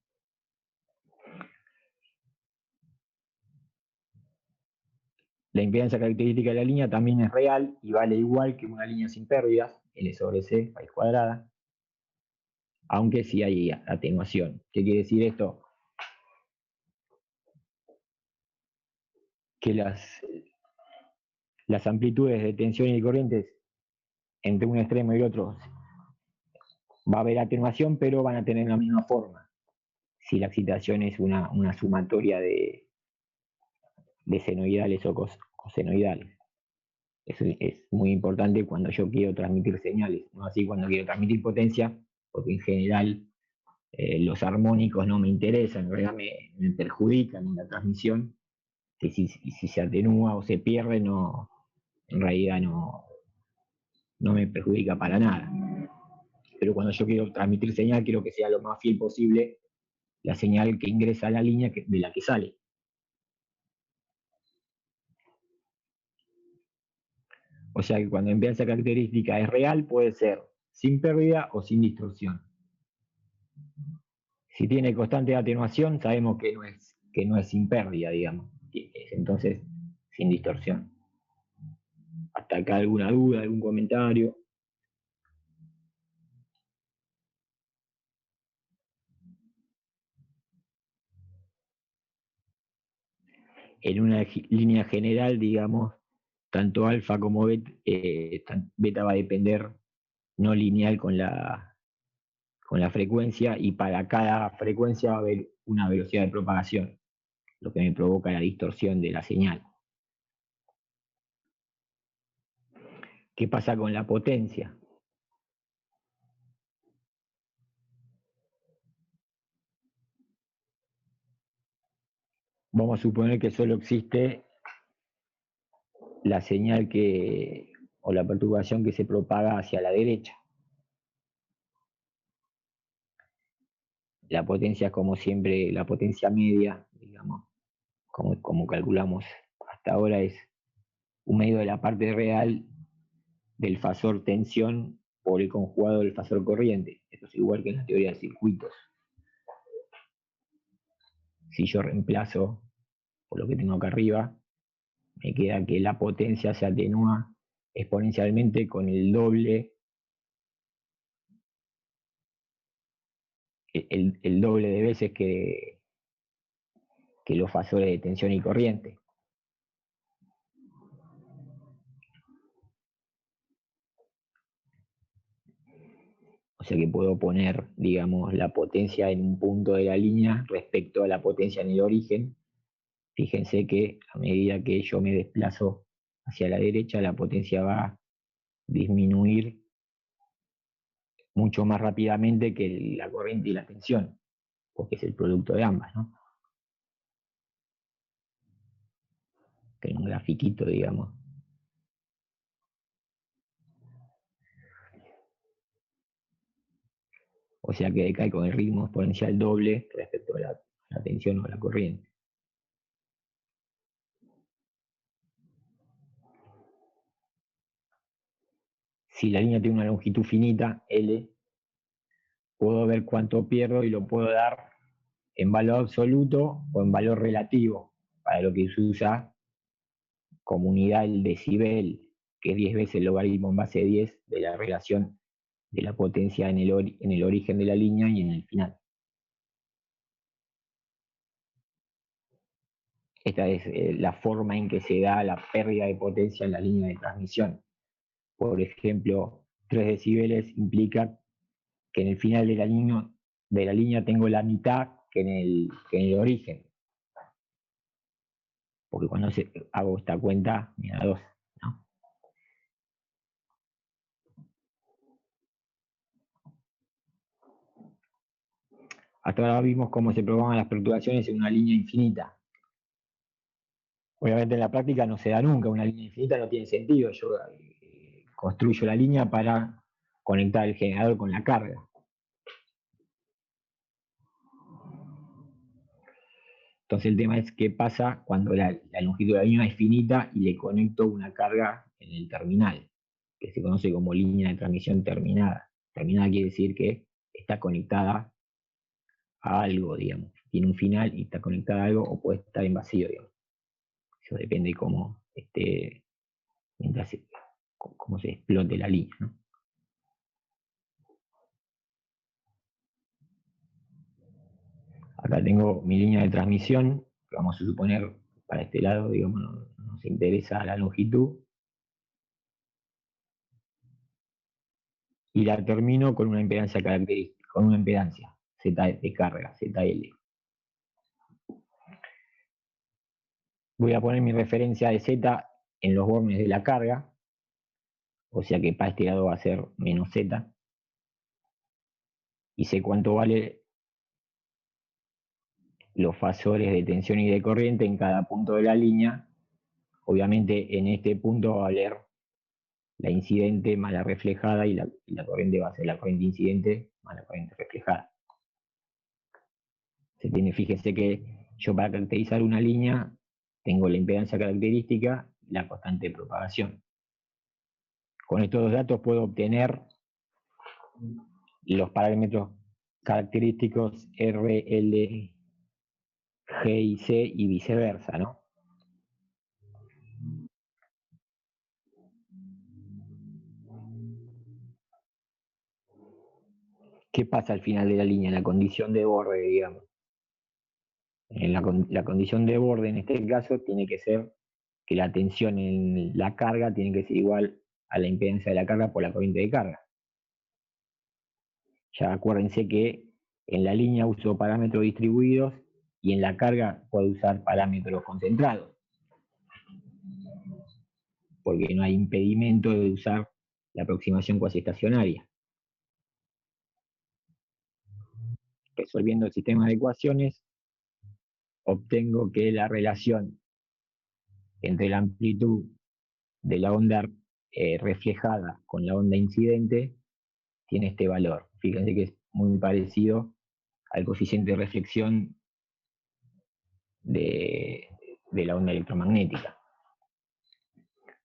Speaker 1: La impedancia característica de la línea también es real y vale igual que una línea sin pérdidas, L sobre C, raíz cuadrada, aunque sí hay atenuación. ¿Qué quiere decir esto? Que las amplitudes de tensión y corrientes entre un extremo y el otro va a haber atenuación, pero van a tener la misma forma. Si la excitación es una sumatoria de senoidales o cosenoidales. Eso es muy importante cuando yo quiero transmitir señales, no así cuando quiero transmitir potencia, porque en general los armónicos no me interesan, en realidad me perjudican en la transmisión, que si se atenúa o se pierde, no, en realidad no me perjudica para nada. Pero cuando yo quiero transmitir señal, quiero que sea lo más fiel posible la señal que ingresa a la línea de la que sale. O sea que cuando impedancia característica es real, puede ser sin pérdida o sin distorsión. Si tiene constante de atenuación, sabemos que no es sin pérdida, digamos. Es entonces sin distorsión. ¿Hasta acá alguna duda, algún comentario? En una línea general, digamos, tanto alfa como beta va a depender no lineal con la frecuencia, y para cada frecuencia va a haber una velocidad de propagación, lo que me provoca la distorsión de la señal. ¿Qué pasa con la potencia? Vamos a suponer que solo existe la señal o la perturbación que se propaga hacia la derecha. La potencia, como siempre, la potencia media, digamos, como calculamos hasta ahora, es un medio de la parte real del fasor tensión por el conjugado del fasor corriente. Esto es igual que en la teoría de circuitos. Si yo reemplazo por lo que tengo acá arriba, me queda que la potencia se atenúa exponencialmente con el doble de veces que los fasores de tensión y corriente. O sea que puedo poner, digamos, la potencia en un punto de la línea respecto a la potencia en el origen. Fíjense que a medida que yo me desplazo hacia la derecha, la potencia va a disminuir mucho más rápidamente que la corriente y la tensión, porque es el producto de ambas, ¿no? Que en un grafiquito, digamos. O sea que decae con el ritmo exponencial doble respecto a la tensión o a la corriente. Si la línea tiene una longitud finita, L, puedo ver cuánto pierdo y lo puedo dar en valor absoluto o en valor relativo, para lo que se usa como unidad el decibel, que es 10 veces el logaritmo en base de 10 de la relación de la potencia en el origen de la línea y en el final. Esta es la forma en que se da la pérdida de potencia en la línea de transmisión. Por ejemplo, 3 decibeles implica que en el final de la línea tengo la mitad que en el origen. Porque cuando hago esta cuenta, me da 2, ¿no? Hasta ahora vimos cómo se propagan las perturbaciones en una línea infinita. Obviamente en la práctica no se da nunca, una línea infinita no tiene sentido. Yo construyo la línea para conectar el generador con la carga. Entonces el tema es qué pasa cuando la longitud de la línea es finita y le conecto una carga en el terminal, que se conoce como línea de transmisión terminada. Terminada quiere decir que está conectada a algo, digamos. Tiene un final y está conectada a algo o puede estar en vacío, digamos. Eso depende de cómo esté, cómo se explote la línea, ¿no? Acá tengo mi línea de transmisión, que vamos a suponer para este lado, digamos, nos interesa la longitud. Y la termino con una impedancia característica, con una impedancia Z de carga, ZL. Voy a poner mi referencia de Z en los bornes de la carga, o sea que para este lado va a ser menos Z. Y sé cuánto vale los fasores de tensión y de corriente en cada punto de la línea. Obviamente en este punto va a valer la incidente más la reflejada y la corriente va a ser la corriente incidente más la corriente reflejada. Fíjese que yo para caracterizar una línea tengo la impedancia característica y la constante de propagación. Con estos dos datos puedo obtener los parámetros característicos R, L, G y C y viceversa, ¿no? ¿Qué pasa al final de la línea? En la condición de borde, digamos. En la condición de borde, en este caso, tiene que ser que la tensión en la carga tiene que ser igual a la impedancia de la carga por la corriente de carga. Ya acuérdense que en la línea uso parámetros distribuidos y en la carga puedo usar parámetros concentrados, porque no hay impedimento de usar la aproximación cuasi estacionaria. Resolviendo el sistema de ecuaciones, obtengo que la relación entre la amplitud de la onda reflejada con la onda incidente tiene este valor. Fíjense que es muy parecido al coeficiente de reflexión de la onda electromagnética,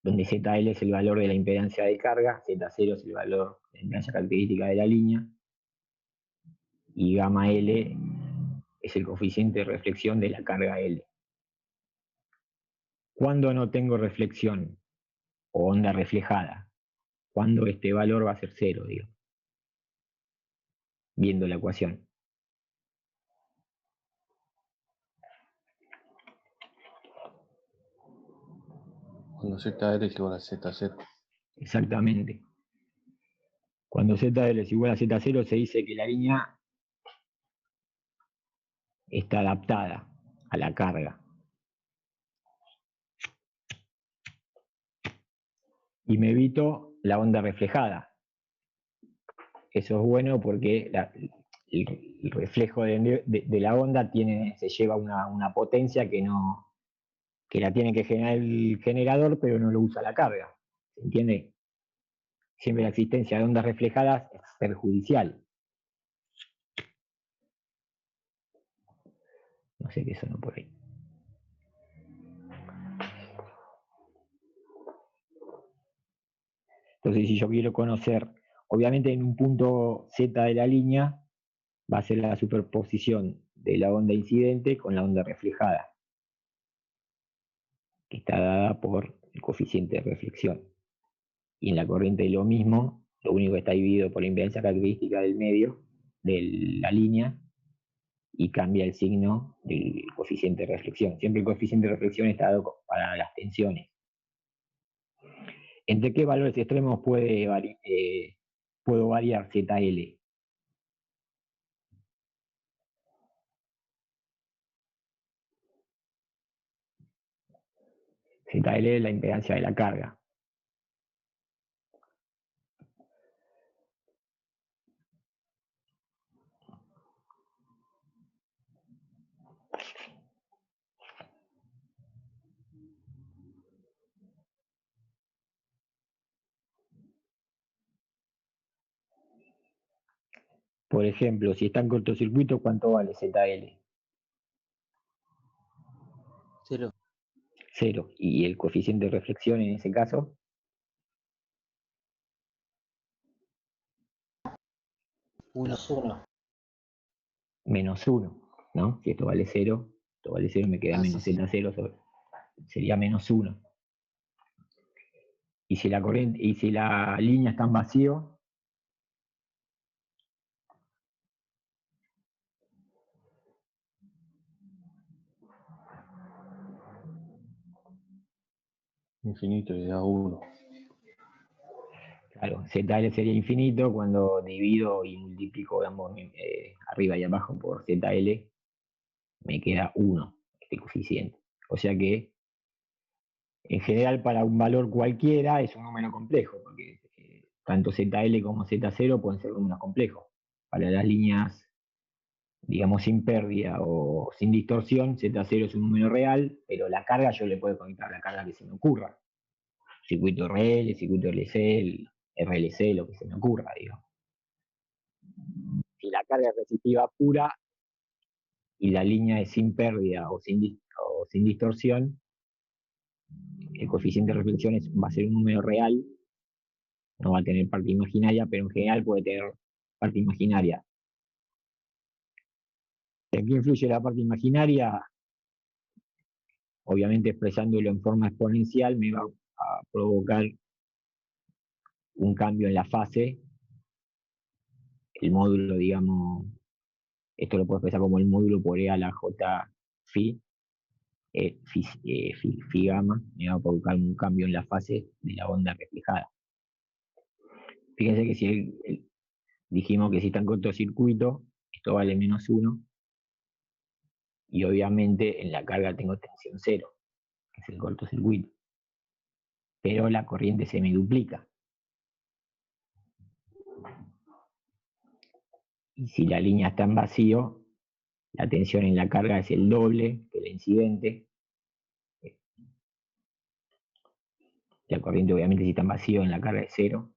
Speaker 1: donde ZL es el valor de la impedancia de carga, Z0 es el valor de la impedancia característica de la línea, y gamma L es el coeficiente de reflexión de la carga L. ¿Cuándo no tengo reflexión o onda reflejada? Cuando este valor va a ser cero, digo, viendo la ecuación.
Speaker 4: Cuando ZL es igual a ZZ.
Speaker 1: Exactamente. Cuando ZL es igual a Z0 se dice que la línea está adaptada a la carga. Y me evito la onda reflejada. Eso es bueno porque el reflejo de la onda se lleva una potencia que la tiene que generar el generador, pero no lo usa la carga. ¿Se entiende? Siempre la existencia de ondas reflejadas es perjudicial. No sé qué sonó por ahí. Entonces, si yo quiero conocer, obviamente en un punto Z de la línea va a ser la superposición de la onda incidente con la onda reflejada, que está dada por el coeficiente de reflexión. Y en la corriente lo mismo, lo único que está dividido por la impedancia característica del medio, de la línea, y cambia el signo del coeficiente de reflexión. Siempre el coeficiente de reflexión está dado para las tensiones. ¿Entre qué valores extremos puedo variar ZL? ZL es la impedancia de la carga. Por ejemplo, si está en cortocircuito, ¿cuánto vale ZL?
Speaker 3: 0.
Speaker 1: 0. Y el coeficiente de reflexión en ese caso,
Speaker 3: 1.
Speaker 1: menos 1, ¿no? Si esto vale 0, me queda
Speaker 3: Ah, sí,
Speaker 1: menos
Speaker 3: sí.
Speaker 1: Z0 sería menos 1. Y si la corriente, y si la línea está en vacío,
Speaker 4: Infinito y da 1.
Speaker 1: claro, ZL sería infinito. Cuando divido y multiplico ambos arriba y abajo por ZL, me queda 1, este coeficiente. O sea que, en general, para un valor cualquiera es un número complejo, porque tanto ZL como Z0 pueden ser números complejos. Para las líneas, digamos, sin pérdida o sin distorsión, Z0 es un número real, pero la carga yo le puedo conectar la carga que se me ocurra. Circuito RL, circuito LC, RLC, lo que se me ocurra, digamos. Si la carga es resistiva pura y la línea es sin pérdida o sin distorsión, el coeficiente de reflexión va a ser un número real, no va a tener parte imaginaria, pero en general puede tener parte imaginaria. ¿En qué influye la parte imaginaria? Obviamente, expresándolo en forma exponencial me va a provocar un cambio en la fase. El módulo, digamos, esto lo puedo expresar como el módulo por E a la J phi, phi gamma, me va a provocar un cambio en la fase de la onda reflejada. Fíjense que si dijimos que si está en cortocircuito, esto vale menos 1, y obviamente en la carga tengo tensión 0, que es el cortocircuito, pero la corriente se me duplica. Y si la línea está en vacío, la tensión en la carga es el doble que la incidente. La corriente, obviamente, si está en vacío, en la carga es 0.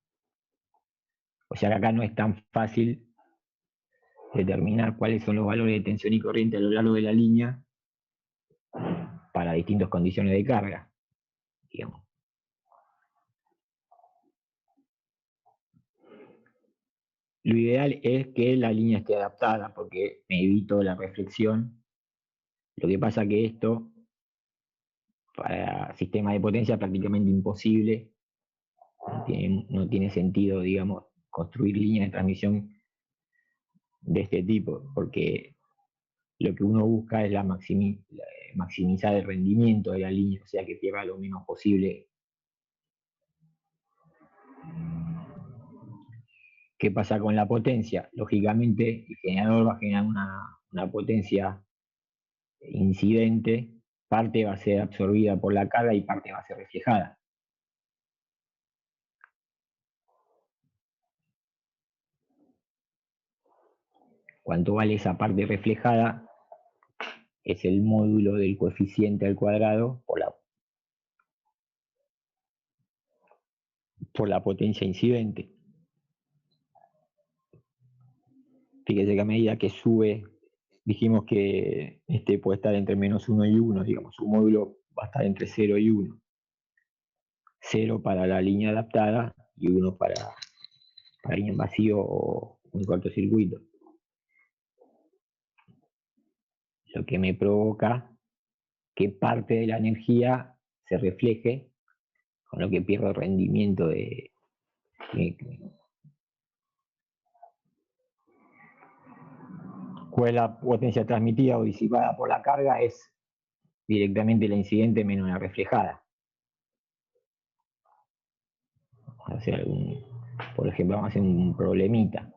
Speaker 1: O sea que acá no es tan fácil determinar cuáles son los valores de tensión y corriente a lo largo de la línea para distintas condiciones de carga, digamos. Lo ideal es que la línea esté adaptada porque me evito la reflexión. Lo que pasa que esto, para sistemas de potencia, es prácticamente imposible. No tiene sentido, digamos, construir líneas de transmisión de este tipo, porque lo que uno busca es maximizar el rendimiento de la línea, o sea, que pierda lo menos posible. ¿Qué pasa con la potencia? Lógicamente, el generador va a generar una potencia incidente, parte va a ser absorbida por la carga y parte va a ser reflejada. ¿Cuánto vale esa parte reflejada? Es el módulo del coeficiente al cuadrado por la potencia incidente. Fíjese que a medida que sube, dijimos que este puede estar entre menos 1 y 1, digamos, su módulo va a estar entre 0 y 1. 0 para la línea adaptada y 1 para línea en vacío o un cortocircuito. Lo que me provoca que parte de la energía se refleje, con lo que pierdo el rendimiento ¿cuál es la potencia transmitida o disipada por la carga? Es directamente la incidente menos la reflejada. Vamos a hacer por ejemplo, vamos a hacer un problemita.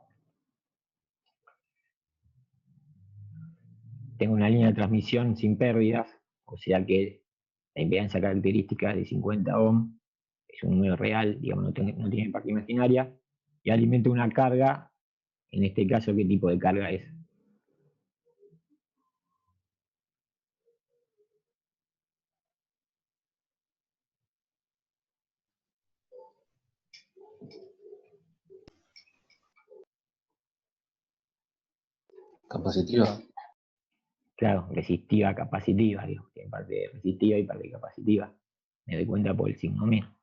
Speaker 1: Tengo una línea de transmisión sin pérdidas, o sea que la impedancia característica de 50 ohm es un número real, digamos, no tiene parte imaginaria, y alimento una carga. En este caso, ¿qué tipo de carga es?
Speaker 4: Capacitiva.
Speaker 1: Claro, resistiva, capacitiva, digamos, tiene parte resistiva y parte capacitiva. Me doy cuenta por el signo menos.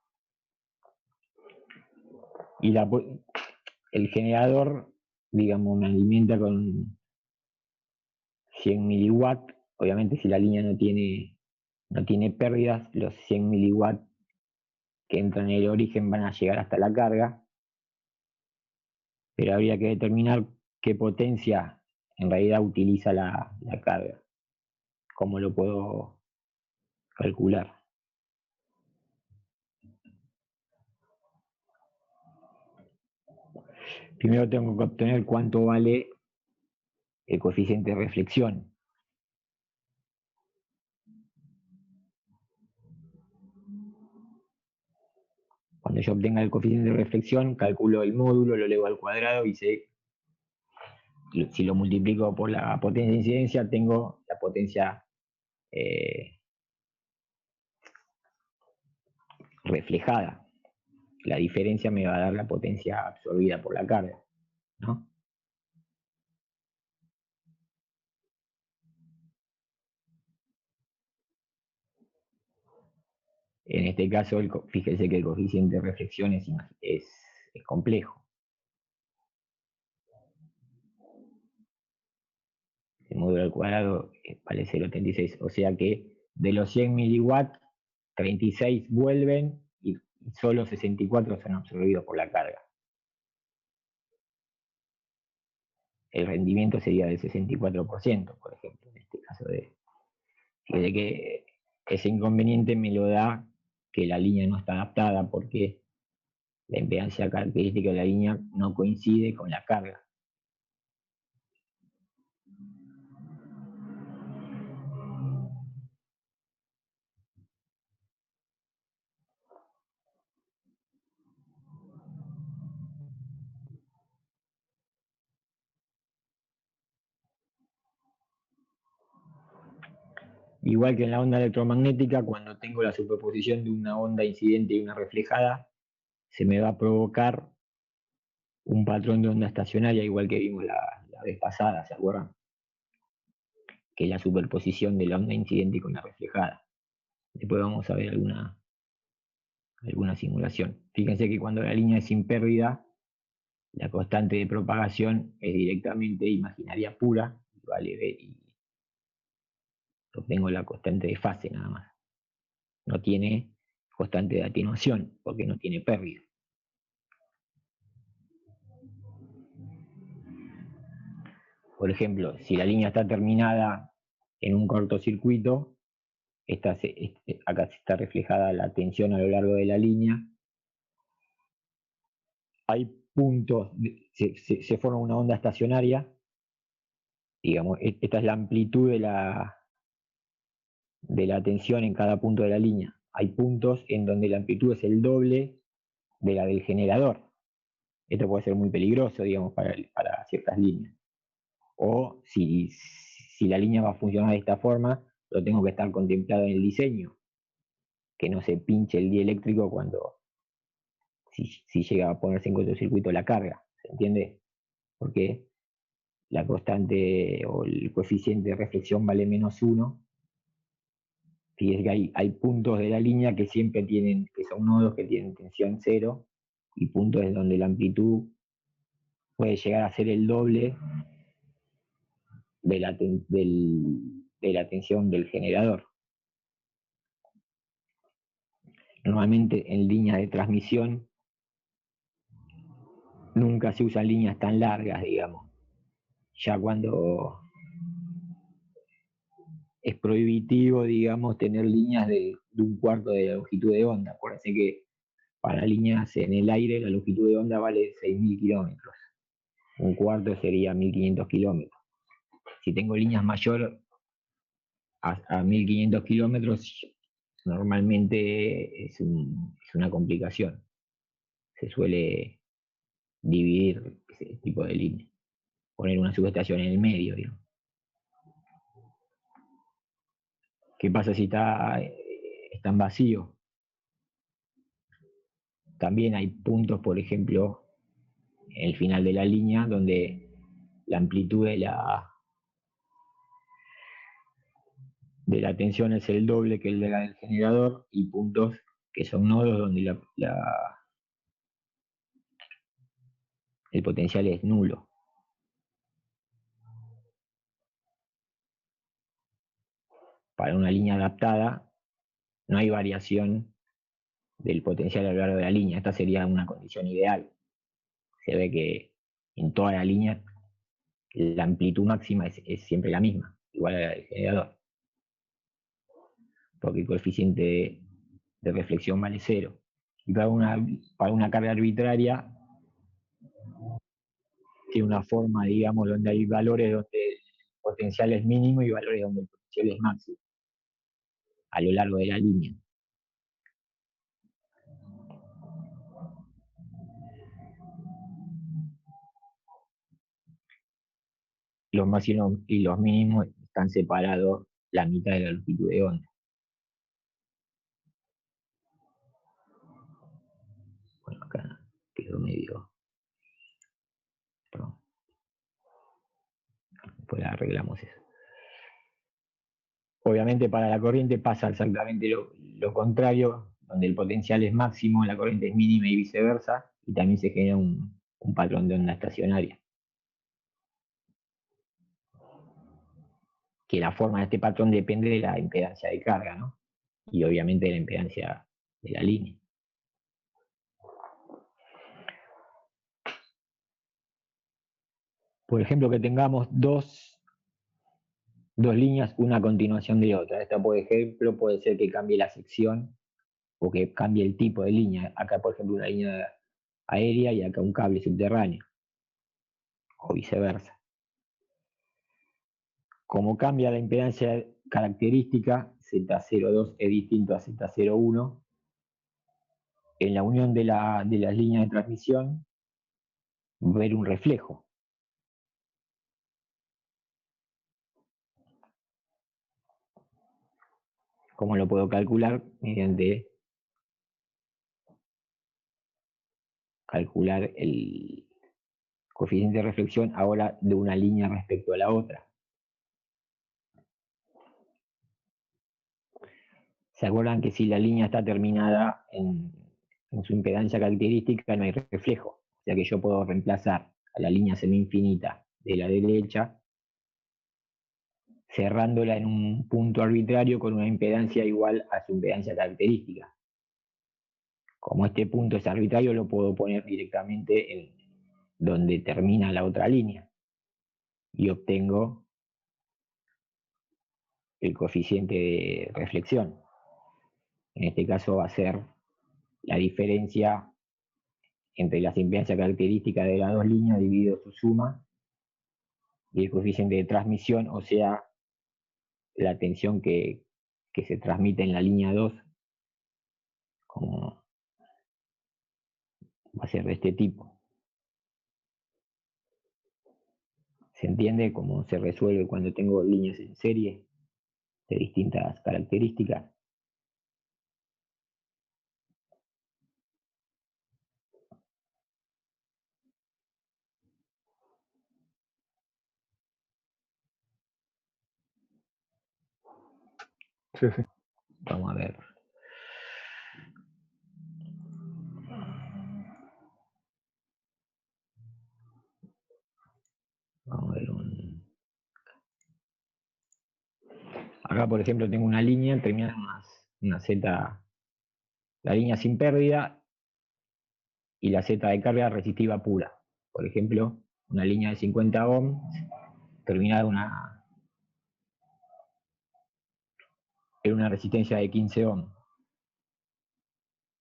Speaker 1: Y el generador, digamos, me alimenta con 100 miliwatts. Obviamente, si la línea no tiene pérdidas, los 100 miliwatts que entran en el origen van a llegar hasta la carga, pero habría que determinar qué potencia en realidad utiliza la carga. ¿Cómo lo puedo calcular? Primero tengo que obtener cuánto vale el coeficiente de reflexión. Cuando yo obtenga el coeficiente de reflexión, calculo el módulo, lo elevo al cuadrado y sé, si lo multiplico por la potencia de incidencia, tengo la potencia reflejada. La diferencia me va a dar la potencia absorbida por la carga, ¿no? En este caso, fíjese que el coeficiente de reflexión es complejo. El módulo al cuadrado vale 0,36, o sea que de los 100 miliwatts, 36 vuelven y solo 64 son absorbidos por la carga. El rendimiento sería del 64%, por ejemplo, en este caso de que ese inconveniente me lo da que la línea no está adaptada porque la impedancia característica de la línea no coincide con la carga. Igual que en la onda electromagnética, cuando tengo la superposición de una onda incidente y una reflejada, se me va a provocar un patrón de onda estacionaria, igual que vimos la vez pasada, ¿se acuerdan? Que es la superposición de la onda incidente con la reflejada. Después vamos a ver alguna simulación. Fíjense que cuando la línea es sin pérdida, la constante de propagación es directamente imaginaria pura, vale B, y obtengo la constante de fase nada más. No tiene constante de atenuación, porque no tiene pérdida. Por ejemplo, si la línea está terminada en un cortocircuito, acá está reflejada la tensión a lo largo de la línea. Hay puntos, se forma una onda estacionaria, digamos, esta es la amplitud de la tensión en cada punto de la línea. Hay puntos en donde la amplitud es el doble de la del generador. Esto puede ser muy peligroso, digamos, para ciertas líneas. O si la línea va a funcionar de esta forma, lo tengo que estar contemplado en el diseño, que no se pinche el dieléctrico si llega a ponerse en cortocircuito la carga, ¿se entiende? Porque la constante o el coeficiente de reflexión vale -1. Fíjese que hay puntos de la línea que siempre que son nodos que tienen tensión 0, y puntos en donde la amplitud puede llegar a ser el doble de la tensión del generador. Normalmente en líneas de transmisión nunca se usan líneas tan largas, digamos. Ya cuando es prohibitivo, digamos, tener líneas de un cuarto de la longitud de onda. Acuérdense que para líneas en el aire la longitud de onda vale 6.000 kilómetros. Un cuarto sería 1.500 kilómetros. Si tengo líneas mayor a 1.500 kilómetros, normalmente es una complicación. Se suele dividir ese tipo de línea. Poner una subestación en el medio, digamos. ¿Qué pasa si están vacíos? También hay puntos, por ejemplo, en el final de la línea, donde la amplitud de de la tensión es el doble que el de la del generador, y puntos que son nodos donde el potencial es nulo. Para una línea adaptada no hay variación del potencial a lo largo de la línea. Esta sería una condición ideal. Se ve que en toda la línea la amplitud máxima es siempre la misma, igual a la del generador, porque el coeficiente de reflexión vale 0. Y para una carga arbitraria tiene una forma, digamos, donde hay valores donde el potencial es mínimo y valores donde el potencial es máximo a lo largo de la línea. Los máximos y los mínimos están separados la mitad de la longitud de onda. Bueno, acá quedó medio. Perdón. Después arreglamos eso. Obviamente para la corriente pasa exactamente lo contrario, donde el potencial es máximo, la corriente es mínima y viceversa, y también se genera un patrón de onda estacionaria. Que la forma de este patrón depende de la impedancia de carga, ¿no? Y obviamente de la impedancia de la línea. Por ejemplo, que tengamos dos líneas, una a continuación de otra. Esta, por ejemplo, puede ser que cambie la sección o que cambie el tipo de línea. Acá, por ejemplo, una línea aérea y acá un cable subterráneo, o viceversa. Como cambia la impedancia característica, Z02 es distinto a Z01, en la unión de las líneas de transmisión, ver un reflejo. ¿Cómo lo puedo calcular? Mediante calcular el coeficiente de reflexión ahora de una línea respecto a la otra. ¿Se acuerdan que si la línea está terminada en su impedancia característica no hay reflejo? O sea que yo puedo reemplazar a la línea semi-infinita de la derecha cerrándola en un punto arbitrario con una impedancia igual a su impedancia característica. Como este punto es arbitrario, lo puedo poner directamente en donde termina la otra línea y obtengo el coeficiente de reflexión. En este caso va a ser la diferencia entre las impedancias características de las dos líneas dividido su suma y el coeficiente de transmisión, o sea, la tensión que se transmite en la línea 2, como va a ser de este tipo. ¿Se entiende cómo se resuelve cuando tengo líneas en serie de distintas características?
Speaker 2: Sí, sí.
Speaker 1: Vamos a ver. Vamos a ver Acá, por ejemplo, tengo una línea terminada en una Z, la línea sin pérdida y la Z de carga resistiva pura. Por ejemplo, una línea de 50 ohms terminada en una resistencia de 15 ohms.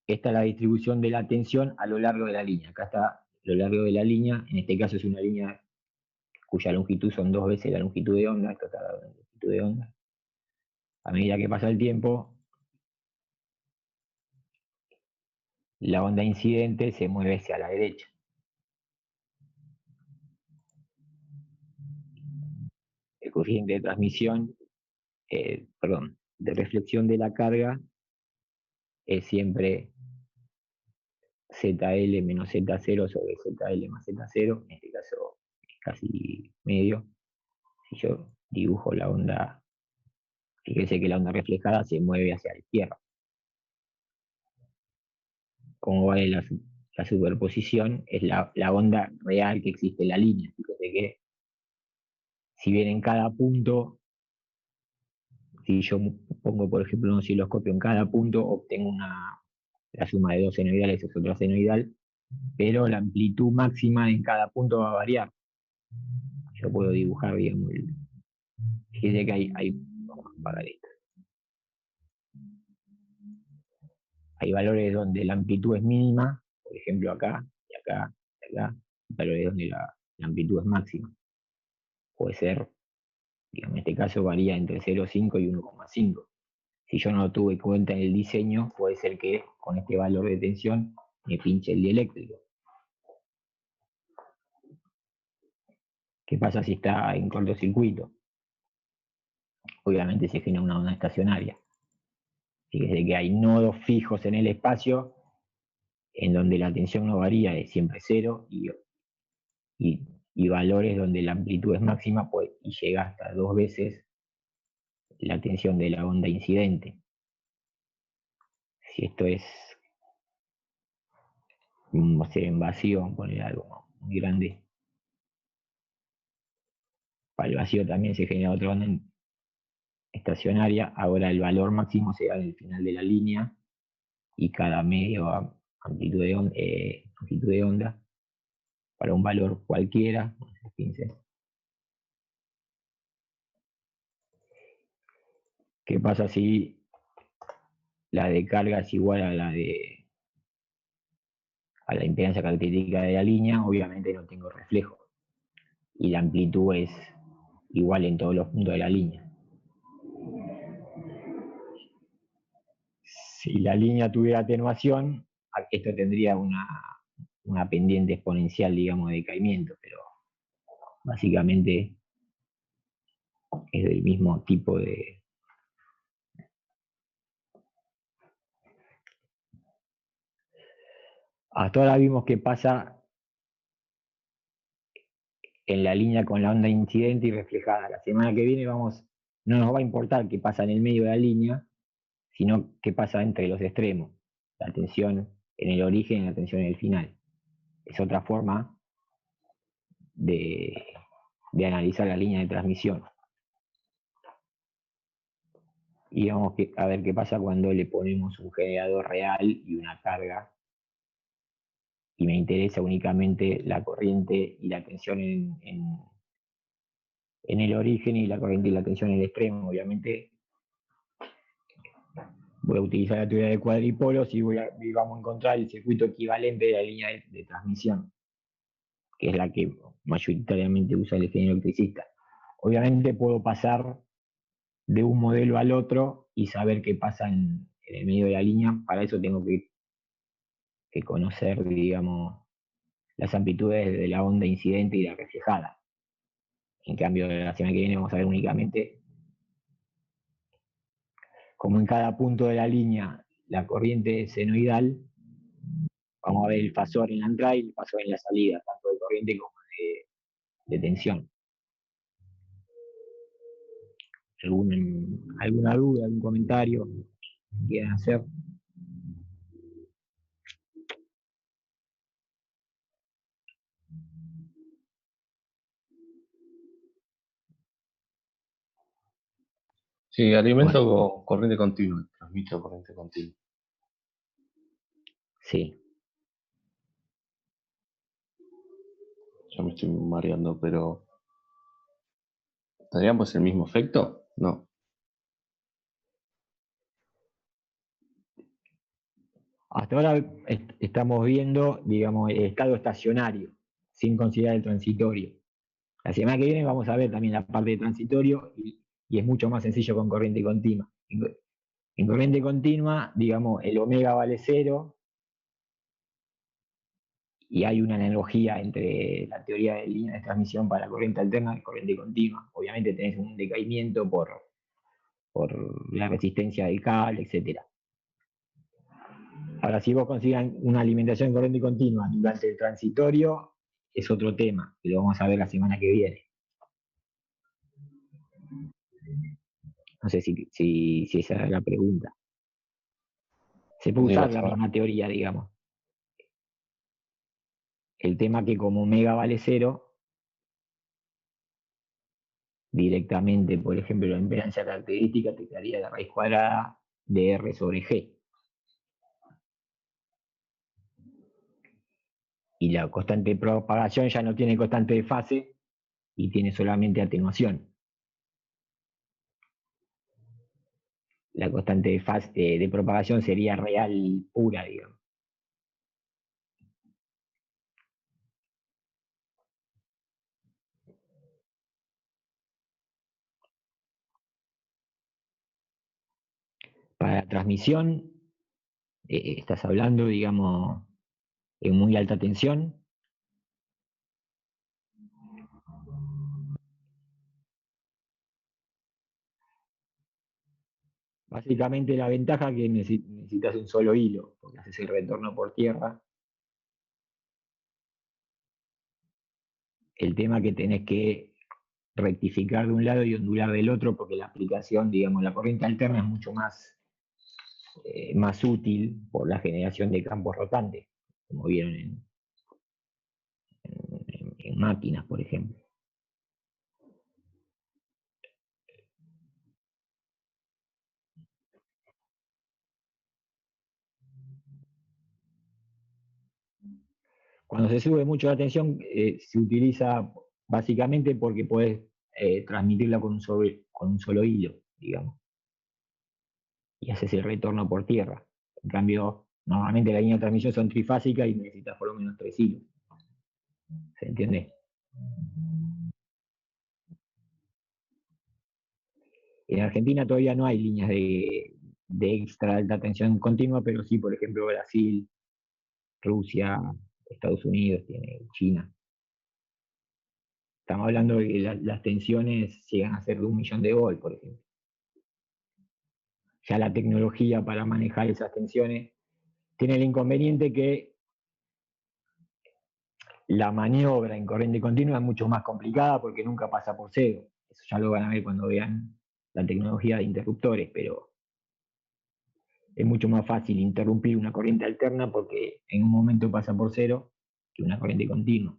Speaker 1: Esta es la distribución de la tensión a lo largo de la línea. Acá está a lo largo de la línea, en este caso es una línea cuya longitud son 2 veces la longitud de onda, esto está la longitud de onda. A medida que pasa el tiempo, la onda incidente se mueve hacia la derecha. El coeficiente de transmisión, de reflexión de la carga es siempre ZL menos Z0 sobre ZL más Z0, en este caso es casi medio. Si yo dibujo la onda Fíjese que la onda reflejada se mueve hacia la izquierda. Como vale la superposición, es la onda real que existe en la línea. Fíjese que si bien en cada punto, si yo pongo por ejemplo un osciloscopio en cada punto, obtengo la suma de dos senoidales es otra senoidal, pero la amplitud máxima en cada punto va a variar. Yo puedo dibujar, digamos, fíjese que vamos a apagar esto. Hay valores donde la amplitud es mínima, por ejemplo acá, y acá, y acá, valores donde la amplitud es máxima. Puede ser, digamos, en este caso varía entre 0,5 y 1,5. Si yo no lo tuve en cuenta en el diseño, puede ser que con este valor de tensión me pinche el dieléctrico. ¿Qué pasa si está en cortocircuito? Obviamente se genera una onda estacionaria. Fíjese que hay nodos fijos en el espacio en donde la tensión no varía, es siempre cero, y valores donde la amplitud es máxima y llega hasta 2 veces la tensión de la onda incidente. Si esto es, vamos a hacer en vacío, vamos a poner algo muy grande. Para el vacío también se genera otra onda estacionaria. Ahora el valor máximo se da en el final de la línea y cada medio amplitud de onda para un valor cualquiera, 15. ¿Qué pasa si la de carga es igual a la impedancia característica de la línea? Obviamente no tengo reflejo y la amplitud es igual en todos los puntos de la línea. Si la línea tuviera atenuación, esto tendría una pendiente exponencial, digamos, de decaimiento, pero básicamente es del mismo tipo de... Hasta ahora vimos qué pasa en la línea con la onda incidente y reflejada. La semana que viene no nos va a importar qué pasa en el medio de la línea, sino qué pasa entre los extremos, la tensión en el origen y la tensión en el final. Es otra forma de analizar la línea de transmisión. Y vamos a ver qué pasa cuando le ponemos un generador real y una carga, y me interesa únicamente la corriente y la tensión en el origen y la corriente y la tensión en el extremo. Obviamente voy a utilizar la teoría de cuadripolos y vamos a encontrar el circuito equivalente de la línea de transmisión, que es la que mayoritariamente usa el ingeniero electricista. Obviamente puedo pasar de un modelo al otro y saber qué pasa en el medio de la línea. Para eso tengo que conocer, digamos, las amplitudes de la onda incidente y la reflejada. En cambio, la semana que viene vamos a ver únicamente como en cada punto de la línea la corriente es senoidal. Vamos a ver el fasor en la entrada y el fasor en la salida, tanto de corriente como de tensión. ¿Alguna duda, algún comentario que quieran hacer?
Speaker 4: Sí, alimento con corriente continua, transmito corriente continua.
Speaker 1: Sí.
Speaker 4: Ya me estoy mareando, pero ¿tendríamos el mismo efecto? No.
Speaker 1: Hasta ahora estamos viendo, digamos, el estado estacionario, sin considerar el transitorio. La semana que viene vamos a ver también la parte de transitorio y es mucho más sencillo con corriente continua. En corriente continua, digamos, el omega vale 0 y hay una analogía entre la teoría de línea de transmisión para corriente alterna y corriente continua. Obviamente tenés un decaimiento por la resistencia del cable, etc. Ahora, si vos consigan una alimentación en corriente continua durante el transitorio, es otro tema, que lo vamos a ver la semana que viene. No sé si esa era la pregunta. Se puede
Speaker 4: Ni
Speaker 1: usar
Speaker 4: las
Speaker 1: la
Speaker 4: a-
Speaker 1: misma teoría, digamos. El tema que como omega vale 0, directamente, por ejemplo, la impedancia característica te quedaría la raíz cuadrada de R sobre G. Y la constante de propagación ya no tiene constante de fase y tiene solamente atenuación. La constante de fase de propagación sería real pura, digamos. Para la transmisión, estás hablando, digamos, en muy alta tensión. Básicamente la ventaja es que necesitas un solo hilo, porque haces el retorno por tierra. El tema que tenés que rectificar de un lado y ondular del otro, porque la aplicación, digamos, la corriente alterna es mucho más útil por la generación de campos rotantes, como vieron en máquinas, por ejemplo. Cuando se sube mucho la tensión, se utiliza básicamente porque puedes transmitirla con un solo hilo, digamos, y haces el retorno por tierra. En cambio, normalmente la línea de transmisión son trifásicas y necesitas por lo menos 3 hilos. ¿Se entiende? En Argentina todavía no hay líneas de extra alta tensión continua, pero sí, por ejemplo, Brasil, Rusia, Estados Unidos, tiene China. Estamos hablando de que las tensiones llegan a ser de 1.000.000 de volt, por ejemplo. Ya la tecnología para manejar esas tensiones tiene el inconveniente que la maniobra en corriente continua es mucho más complicada porque nunca pasa por cero. Eso ya lo van a ver cuando vean la tecnología de interruptores, pero es mucho más fácil interrumpir una corriente alterna porque en un momento pasa por cero que una corriente continua.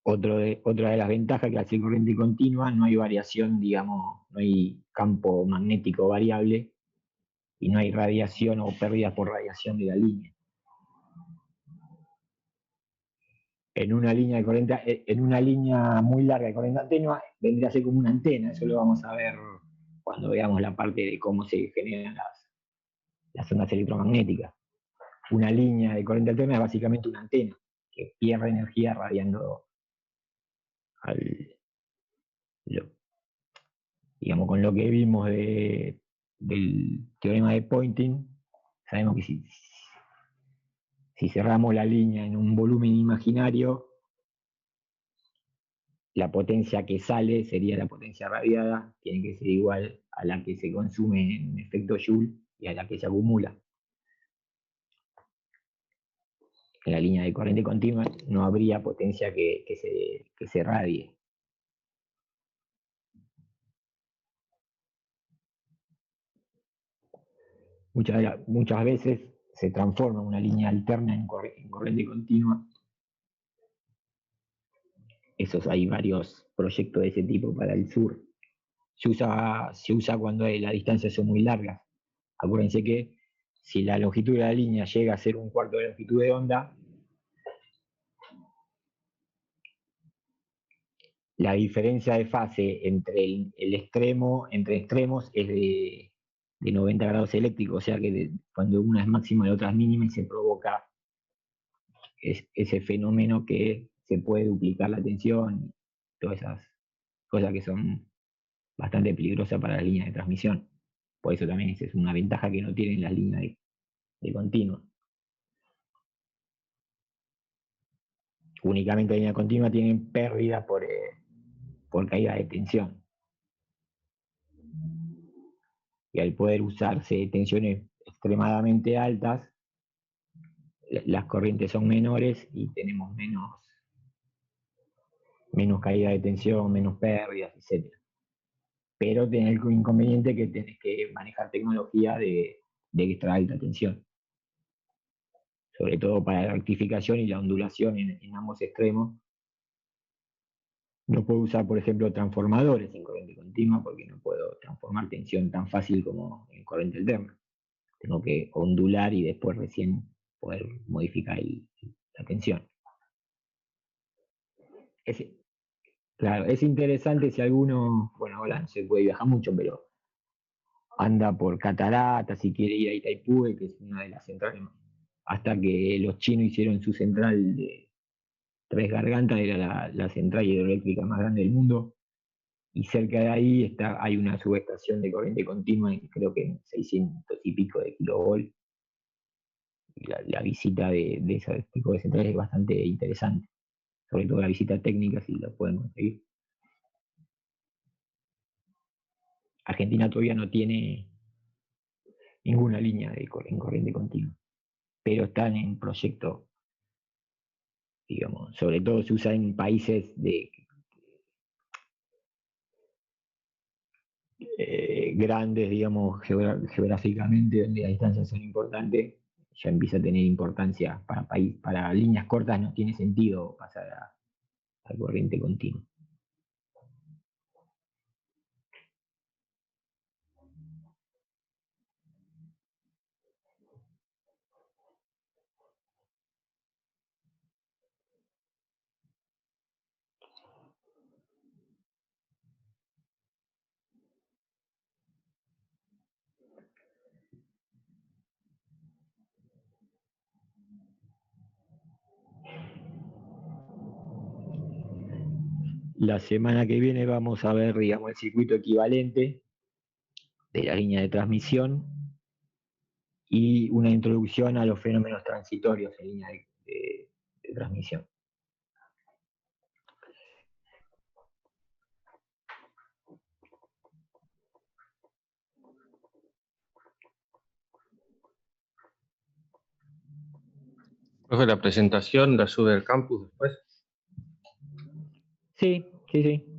Speaker 1: Otra de las ventajas que hace corriente continua, no hay variación, digamos, no hay campo magnético variable y no hay radiación o pérdida por radiación de la línea. En una línea muy larga de corriente tenua vendría a ser como una antena. Eso lo vamos a ver cuando veamos la parte de cómo se generan las ondas electromagnéticas. Una línea de corriente alterna es básicamente una antena que pierde energía radiando digamos, con lo que vimos del teorema de Poynting. Sabemos que si cerramos la línea en un volumen imaginario, la potencia que sale sería la potencia radiada, tiene que ser igual a la que se consume en efecto Joule y a la que se acumula. En la línea de corriente continua no habría potencia que se radie. Muchas veces se transforma una línea alterna en corriente continua. Hay varios proyectos de ese tipo para el sur. Se usa cuando las distancias son muy largas. Acuérdense que si la longitud de la línea llega a ser un cuarto de longitud de onda, la diferencia de fase entre entre extremos es de 90 grados eléctricos, o sea que cuando una es máxima la otra es mínima y se provoca ese fenómeno que se puede duplicar la tensión y todas esas cosas que son bastante peligrosas para la línea de transmisión. Por eso también esa es una ventaja que no tienen las líneas de continua. Únicamente la línea continua tienen pérdidas por caída de tensión. Y al poder usarse tensiones extremadamente altas, las corrientes son menores y tenemos menos caída de tensión, menos pérdidas, etc. Pero tenés el inconveniente que tenés que manejar tecnología de extra alta tensión, sobre todo para la rectificación y la ondulación en ambos extremos. No puedo usar, por ejemplo, transformadores en corriente continua porque no puedo transformar tensión tan fácil como en corriente alterna. Tengo que ondular y después recién poder modificar la tensión. Claro, es interesante si alguno, bueno, ahora no se puede viajar mucho, pero anda por Cataratas, si quiere ir a Itaipú, que es una de las centrales, hasta que los chinos hicieron su central de Tres Gargantas, era la central hidroeléctrica más grande del mundo, y cerca de ahí hay una subestación de corriente continua, creo que en 600 y pico de kilovolt, y la visita de ese tipo de centrales es bastante interesante, sobre todo la visita técnica, si la pueden conseguir. Argentina todavía no tiene ninguna línea en corriente continua, pero están en proyecto, digamos, sobre todo se usa en países grandes, digamos, geográficamente, donde las distancias son importantes, ya empieza a tener importancia para líneas cortas, no tiene sentido pasar a corriente continua. La semana que viene vamos a ver, digamos, el circuito equivalente de la línea de transmisión y una introducción a los fenómenos transitorios en línea de transmisión.
Speaker 5: Profe, la presentación la sube al campus después.
Speaker 1: Sí, sí, sí.